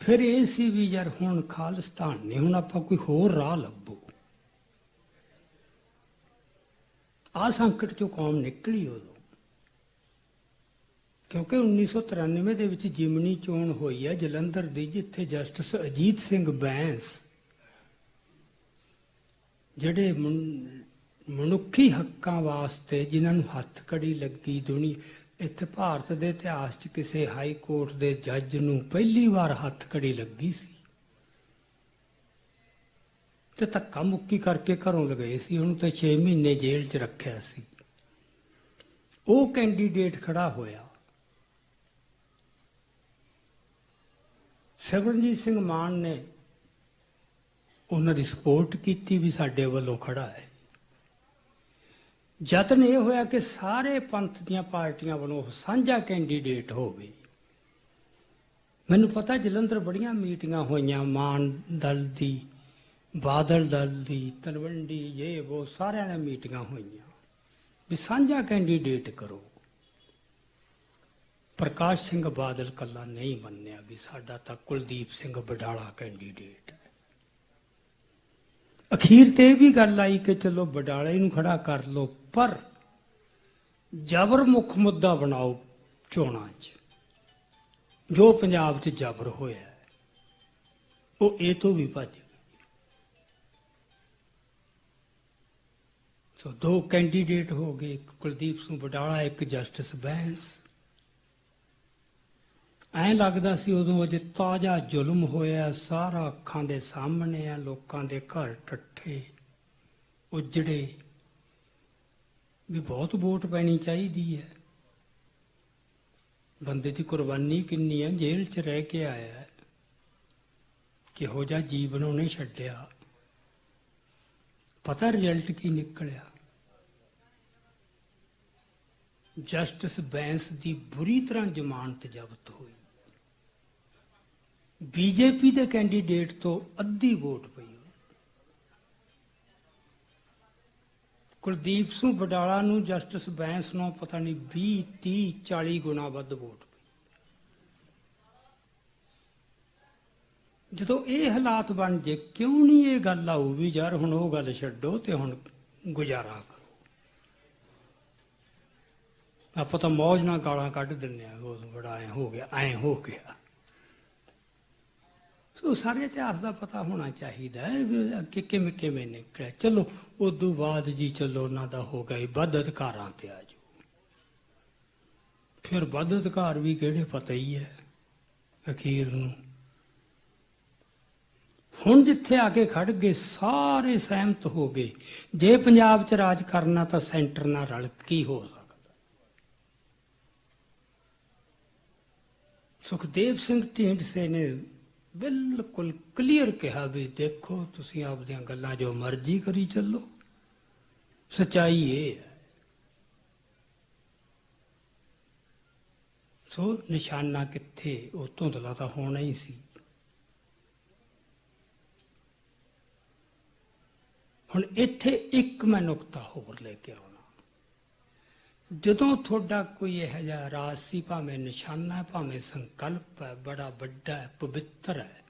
ਫਿਰ ਇਹ ਸੀ ਵੀ ਯਾਰ ਹੁਣ ਖਾਲਿਸਤਾਨ ਨਹੀਂ, ਹੁਣ ਆਪਾਂ ਕੋਈ ਹੋਰ ਰਾਹ ਲੱਭੋ। ਆਹ ਸੰਕਟ ਚੋਂ ਕੌਮ ਨਿਕਲੀ ਉਦੋਂ, ਕਿਉਂਕਿ 1993 ਦੇ ਵਿੱਚ ਜਿਮਨੀ ਚੋਣ ਹੋਈ ਹੈ ਜਲੰਧਰ ਦੀ, ਜਿੱਥੇ ਜਸਟਿਸ ਅਜੀਤ ਸਿੰਘ ਬੈਂਸ, ਜਿਹੜੇ ਮਨੁੱਖੀ ਹੱਕਾਂ ਵਾਸਤੇ ਜਿਨ੍ਹਾਂ ਨੂੰ ਹੱਥ ਕੜੀ ਲੱਗੀ ਦੁਨੀਆ, ਇੱਥੇ ਭਾਰਤ ਦੇ ਇਤਿਹਾਸ 'ਚ ਕਿਸੇ ਹਾਈ ਕੋਰਟ ਦੇ ਜੱਜ ਨੂੰ ਪਹਿਲੀ ਵਾਰ ਹੱਥ ਕੜੀ ਲੱਗੀ ਸੀ ਤੇ ਧੱਕਾ ਮੁੱਕੀ ਕਰਕੇ ਘਰੋਂ ਲਗਾਏ ਸੀ। ਉਹਨੂੰ ਤਾਂ 6 ਮਹੀਨੇ ਜੇਲ੍ਹ 'ਚ ਰੱਖਿਆ ਸੀ। ਉਹ ਕੈਂਡੀਡੇਟ ਖੜਾ ਹੋਇਆ। ਸਿਮਰਨਜੀਤ ਸਿੰਘ ਮਾਨ ਨੇ ਉਹਨਾਂ ਦੀ ਸਪੋਰਟ ਕੀਤੀ ਵੀ ਸਾਡੇ ਵੱਲੋਂ ਖੜਾ ਹੈ। ਯਤਨ ਇਹ ਹੋਇਆ ਕਿ ਸਾਰੇ ਪੰਥ ਦੀਆਂ ਪਾਰਟੀਆਂ ਵੱਲੋਂ ਸਾਂਝਾ ਕੈਂਡੀਡੇਟ ਹੋਵੇ। ਮੈਨੂੰ ਪਤਾ ਜਲੰਧਰ ਬੜੀਆਂ ਮੀਟਿੰਗਾਂ ਹੋਈਆਂ, ਮਾਨ ਦਲ ਦੀ, ਬਾਦਲ ਦਲ ਦੀ, ਤਲਵੰਡੀ, ਇਹ ਉਹ ਸਾਰਿਆਂ ਨੇ ਮੀਟਿੰਗਾਂ ਹੋਈਆਂ ਵੀ ਸਾਂਝਾ ਕੈਂਡੀਡੇਟ ਕਰੋ। ਪ੍ਰਕਾਸ਼ ਸਿੰਘ ਬਾਦਲ ਕੱਲਾ ਨਹੀਂ ਮੰਨਿਆ ਵੀ ਸਾਡਾ ਤਾਂ ਕੁਲਦੀਪ ਸਿੰਘ ਬਡਾਲਾ ਕੈਂਡੀਡੇਟ ਹੈ। ਅਖੀਰ ਤੇ ਇਹ ਵੀ ਗੱਲ ਆਈ ਕਿ ਚਲੋ ਬਡਾਲੇ ਨੂੰ ਖੜਾ ਕਰ ਲਓ, ਪਰ ਜ਼ਬਰ ਮੁੱਖ ਮੁੱਦਾ ਬਣਾਓ ਚੋਣਾਂ 'ਚ। ਜੋ ਪੰਜਾਬ 'ਚ ਜ਼ਬਰ ਹੋਇਆ ਉਹ ਇਹ ਤੋਂ ਵੀ ਭੱਜ ਗਏ। ਸੋ 2 ਕੈਂਡੀਡੇਟ ਹੋ ਗਏ, ਇੱਕ ਕੁਲਦੀਪ ਸਿੰਘ ਬਡਾਲਾ, ਇੱਕ ਜਸਟਿਸ ਬੈਂਸ। ਐਂ ਲੱਗਦਾ ਸੀ ਉਦੋਂ ਅਜੇ ਤਾਜ਼ਾ ਜ਼ੁਲਮ ਹੋਇਆ, ਸਾਰਾ ਅੱਖਾਂ ਦੇ ਸਾਹਮਣੇ ਆ, ਲੋਕਾਂ ਦੇ ਘਰ ਟੱਠੇ ਉਜੜੇ, ਵੀ ਬਹੁਤ ਵੋਟ ਪੈਣੀ ਚਾਹੀਦੀ ਹੈ। ਬੰਦੇ ਦੀ ਕੁਰਬਾਨੀ ਕਿੰਨੀ ਹੈ, ਜੇਲ੍ਹ 'ਚ ਰਹਿ ਕੇ ਆਇਆ, ਕਿਹੋ ਜਿਹਾ ਜੀਵਨ ਉਹਨੇ ਛੱਡਿਆ। ਪਤਾ ਰਿਜ਼ਲਟ ਕੀ ਨਿਕਲਿਆ? ਜਸਟਿਸ ਬੈਂਸ ਦੀ ਬੁਰੀ ਤਰ੍ਹਾਂ ਜ਼ਮਾਨਤ ਜ਼ਬਤ ਹੋਈ। ਬੀਜੇਪੀ ਦੇ ਕੈਂਡੀਡੇਟ ਤੋਂ ਅੱਧੀ ਵੋਟ ਪਈ। ਕੁਲਦੀਪ ਸਿੰਘ ਬਡਾਲਾ ਨੂੰ ਜਸਟਿਸ ਬੈਂਸ ਨੂੰ ਪਤਾ ਨਹੀਂ 20, 30, 40 ਗੁਣਾ ਵੱਧ ਵੋਟ ਪਈ। ਜਦੋਂ ਇਹ ਹਾਲਾਤ ਬਣ ਜੇ, ਕਿਉਂ ਨਹੀਂ ਇਹ ਗੱਲ ਆਊ ਵੀ ਯਾਰ ਹੁਣ ਉਹ ਗੱਲ ਛੱਡੋ ਤੇ ਹੁਣ ਗੁਜ਼ਾਰਾ ਕਰੋ। ਆਪਾਂ ਤਾਂ ਮੌਜ ਨਾਲ ਗਾਲਾਂ ਕੱਢ ਦਿੰਦੇ ਆ, ਉਹ ਬੜਾ ਐ ਹੋ ਗਿਆ, ਐ ਹੋ ਗਿਆ। ਸੋ ਸਾਰੇ ਇਤਿਹਾਸ ਦਾ ਪਤਾ ਹੋਣਾ ਚਾਹੀਦਾ ਹੈ ਵੀ ਅੱਗੇ ਕਿਵੇਂ ਕਿਵੇਂ ਨਿਕਲਿਆ। ਚਲੋ ਉਦੋਂ ਬਾਅਦ ਜੀ ਚਲੋ ਉਹਨਾਂ ਦਾ ਹੋ ਗਿਆ ਵੱਧ ਅਧਿਕਾਰਾਂ ਤੇ ਆ ਜਾਓ। ਫਿਰ ਵੱਧ ਅਧਿਕਾਰ ਵੀ ਕਿਹੜੇ ਪਤਾ ਹੀ ਹੈ ਅਖੀਰ ਨੂੰ। ਹੁਣ ਜਿੱਥੇ ਆ ਕੇ ਖੜ ਗਏ ਸਾਰੇ ਸਹਿਮਤ ਹੋ ਗਏ, ਜੇ ਪੰਜਾਬ 'ਚ ਰਾਜ ਕਰਨਾ ਤਾਂ ਸੈਂਟਰ ਨਾਲ ਰਲ ਕੀ ਹੋ ਸਕਦਾ। ਸੁਖਦੇਵ ਸਿੰਘ ਢੀਂਡਸੇ ਨੇ ਬਿਲਕੁਲ ਕਲੀਅਰ ਕਿਹਾ ਵੀ ਦੇਖੋ ਤੁਸੀਂ ਆਪਦੀਆਂ ਗੱਲਾਂ ਜੋ ਮਰਜ਼ੀ ਕਰੀ ਚੱਲੋ, ਸੱਚਾਈ ਇਹ ਹੈ। ਸੋ ਨਿਸ਼ਾਨਾ ਕਿੱਥੇ, ਉਹ ਧੁੰਦਲਾ ਤਾਂ ਹੋਣਾ ਹੀ ਸੀ। ਹੁਣ ਇੱਥੇ ਇੱਕ ਮੈਂ ਨੁਕਤਾ ਹੋਰ ਲੈ ਕੇ ਆਉਣਾ। ਜਦੋਂ ਤੁਹਾਡਾ ਕੋਈ ਇਹੋ ਜਿਹਾ ਰਾਜ ਸੀ, ਭਾਵੇਂ ਨਿਸ਼ਾਨਾ ਹੈ, ਭਾਵੇਂ ਸੰਕਲਪ ਹੈ, ਬੜਾ ਵੱਡਾ ਹੈ, ਪਵਿੱਤਰ ਹੈ,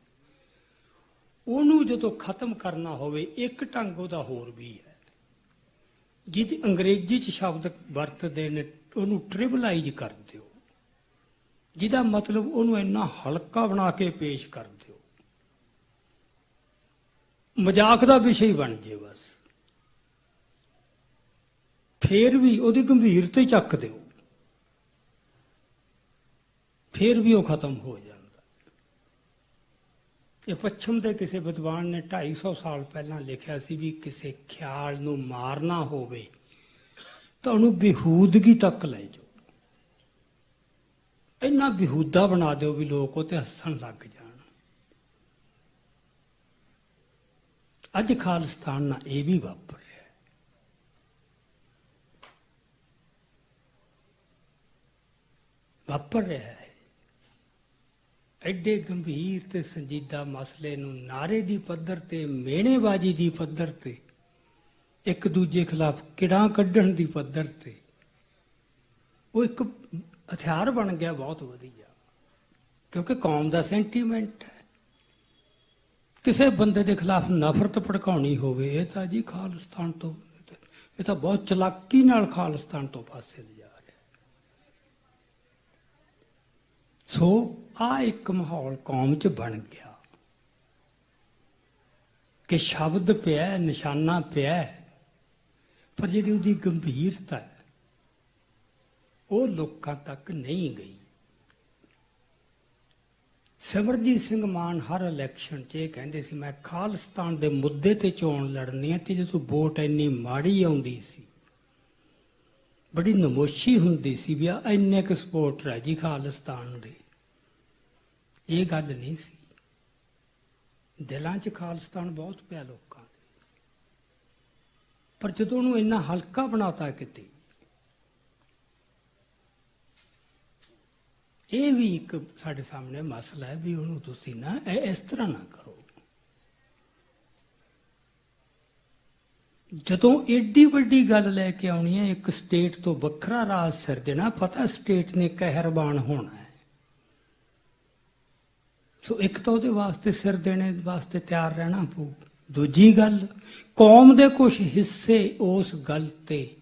ਉਹਨੂੰ ਜਦੋਂ ਖਤਮ ਕਰਨਾ ਹੋਵੇ, ਇੱਕ ਢੰਗ ਉਹਦਾ ਹੋਰ ਵੀ ਹੈ, ਜਿਹਦੀ ਅੰਗਰੇਜ਼ੀ 'ਚ ਸ਼ਬਦ ਵਰਤਦੇ ਨੇ, ਉਹਨੂੰ ਟ੍ਰਿਬਲਾਈਜ਼ ਕਰ ਦਿਓ, ਜਿਹਦਾ ਮਤਲਬ ਉਹਨੂੰ ਇੰਨਾ ਹਲਕਾ ਬਣਾ ਕੇ ਪੇਸ਼ ਕਰ ਦਿਓ, ਮਜ਼ਾਕ ਦਾ ਵਿਸ਼ਾ ਹੀ ਬਣ ਜੇ ਬਸ। ਫੇਰ ਵੀ ਉਹਦੀ ਗੰਭੀਰਤਾ ਹੀ ਚੱਕ ਦਿਓ, ਫੇਰ ਵੀ ਉਹ ਖਤਮ ਹੋ ਜਾਂਦਾ। ਇਹ ਪੱਛਮ ਦੇ ਕਿਸੇ ਵਿਦਵਾਨ ਨੇ 250 ਸਾਲ ਪਹਿਲਾਂ ਲਿਖਿਆ ਸੀ ਵੀ ਕਿਸੇ ਖਿਆਲ ਨੂੰ ਮਾਰਨਾ ਹੋਵੇ ਤਾਂ ਉਹਨੂੰ ਬੇਹੂਦਗੀ ਤੱਕ ਲੈ ਜਾਓ, ਇੰਨਾ ਬੇਹੂਦਾ ਬਣਾ ਦਿਓ ਵੀ ਲੋਕ ਉਹ ਤੇ ਹੱਸਣ ਲੱਗ ਜਾਣ। ਅੱਜ ਖਾਲਿਸਤਾਨ ਨਾਲ ਇਹ ਵੀ ਵਾਪਰ ਰਿਹਾ। ਵਾਪਰ ਰਿਹਾ ਹੈ। ਐਡੇ ਗੰਭੀਰ ਤੇ ਸੰਜੀਦਾ ਮਸਲੇ ਨੂੰ ਨਾਰੇ ਦੀ ਪੱਧਰ ਤੇ, ਮਿਹਣੇਬਾਜ਼ੀ ਦੀ ਪੱਧਰ ਤੇ, ਇੱਕ ਦੂਜੇ ਖਿਲਾਫ ਕਿੜਾਂ ਕੱਢਣ ਦੀ ਪੱਧਰ ਤੇ ਉਹ ਇੱਕ ਹਥਿਆਰ ਬਣ ਗਿਆ ਬਹੁਤ ਵਧੀਆ। ਕਿਉਂਕਿ ਕੌਮ ਦਾ ਸੈਂਟੀਮੈਂਟ ਹੈ। ਕਿਸੇ ਬੰਦੇ ਦੇ ਖਿਲਾਫ ਨਫ਼ਰਤ ਭੜਕਾਉਣੀ ਹੋਵੇ, ਇਹ ਤਾਂ ਜੀ ਖਾਲਿਸਤਾਨ ਤੋਂ, ਇਹ ਤਾਂ ਬਹੁਤ ਚਲਾਕੀ ਨਾਲ ਖਾਲਿਸਤਾਨ ਤੋਂ ਪਾਸੇ ਲਿਜਾ ਰਿਹਾ। ਸੋ ਆ ਇੱਕ ਮਾਹੌਲ ਕੌਮ 'ਚ ਬਣ ਗਿਆ ਕਿ ਸ਼ਬਦ ਪਿਆ, ਨਿਸ਼ਾਨਾ ਪਿਆ, ਪਰ ਜਿਹੜੀ ਉਹਦੀ ਗੰਭੀਰਤਾ ਹੈ ਉਹ ਲੋਕਾਂ ਤੱਕ ਨਹੀਂ ਗਈ। ਸਿਮਰਜੀਤ ਸਿੰਘ ਮਾਨ ਹਰ ਇਲੈਕਸ਼ਨ 'ਚ ਇਹ ਕਹਿੰਦੇ ਸੀ, ਮੈਂ ਖਾਲਿਸਤਾਨ ਦੇ ਮੁੱਦੇ ਤੇ ਚੋਣ ਲੜਨੀ ਹੈ। ਤੇ ਜਦੋਂ ਵੋਟ ਇੰਨੀ ਮਾੜੀ ਆਉਂਦੀ ਸੀ, ਬੜੀ ਨਮੋਸ਼ੀ ਹੁੰਦੀ ਸੀ ਵੀ ਆ ਇੰਨੇ ਕੁ ਸਪੋਰਟਰ ਹੈ ਜੀ ਖਾਲਿਸਤਾਨ ਦੇ। ਇਹ ਗੱਲ ਨਹੀਂ ਸੀ। ਦਿਲਾਂ 'ਚ ਖਾਲਿਸਤਾਨ ਬਹੁਤ ਪਿਆ ਲੋਕਾਂ ਦੇ, ਪਰ ਜਦੋਂ ਉਹਨੂੰ ਇੰਨਾ ਹਲਕਾ ਬਣਾਤਾ ਕਿਤੇ, ਇਹ ਵੀ ਇੱਕ ਸਾਡੇ ਸਾਹਮਣੇ ਮਸਲਾ ਹੈ ਵੀ ਉਹਨੂੰ ਤੁਸੀਂ ਨਾ ਇਸ ਤਰ੍ਹਾਂ ਨਾ ਕਰੋ। ਜਦੋਂ ਏਡੀ ਵੱਡੀ ਗੱਲ ਲੈ ਕੇ ਆਉਣੀ ਹੈ, ਇੱਕ ਸਟੇਟ ਤੋਂ ਵੱਖਰਾ ਰਾਜ ਸਿਰਜਣਾ, ਪਤਾ ਸਟੇਟ ਨੇ ਕਹਿਰਬਾਨ ਹੋਣਾ ਹੈ। ਸੋ ਇੱਕ ਤਾਂ ਉਹਦੇ ਵਾਸਤੇ ਸਿਰ ਦੇਣੇ ਵਾਸਤੇ ਤਿਆਰ ਰਹਿਣਾ ਪਊ। ਦੂਜੀ ਗੱਲ, ਕੌਮ ਦੇ ਕੁਝ ਹਿੱਸੇ ਉਸ ਗੱਲ ਤੇ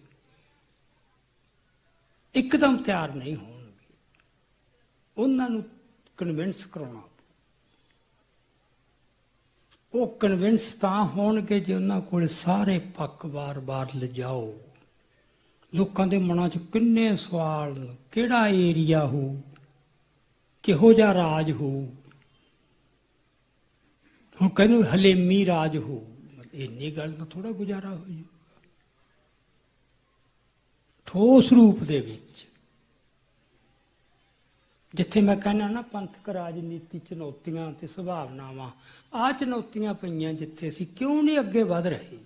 ਇੱਕਦਮ ਤਿਆਰ ਨਹੀਂ ਹੋਣਗੇ, ਉਹਨਾਂ ਨੂੰ ਕਨਵਿੰਸ ਕਰਾਉਣਾ। ਉਹ ਕਨਵਿੰਸ ਤਾਂ ਹੋਣਗੇ ਜੇ ਉਹਨਾਂ ਕੋਲ ਸਾਰੇ ਪੱਖ ਵਾਰ-ਵਾਰ ਲਿਜਾਓ। ਲੋਕਾਂ ਦੇ ਮਨਾਂ 'ਚ ਕਿੰਨੇ ਸਵਾਲ, ਕਿਹੜਾ ਏਰੀਆ ਹੋਊ, ਕਿਹੋ ਜਿਹਾ ਰਾਜ ਹੋਊ। ਹੁਣ ਕਹਿੰਦੇ ਹਲੇਮੀ ਰਾਜ ਹੋਊ, ਇੰਨੀ ਗੱਲ ਤਾਂ ਥੋੜਾ ਗੁਜ਼ਾਰਾ ਹੋ ਜਾਊਗਾ। ਠੋਸ ਰੂਪ ਦੇ ਵਿੱਚ, ਜਿੱਥੇ ਮੈਂ ਕਹਿੰਦਾ ਨਾ ਪੰਥਕ ਰਾਜਨੀਤੀ ਚੁਣੌਤੀਆਂ ਤੇ ਸੰਭਾਵਨਾਵਾਂ, ਆਹ ਚੁਣੌਤੀਆਂ ਪਈਆਂ ਜਿੱਥੇ ਅਸੀਂ ਕਿਉਂ ਨਹੀਂ ਅੱਗੇ ਵਧ ਰਹੇ।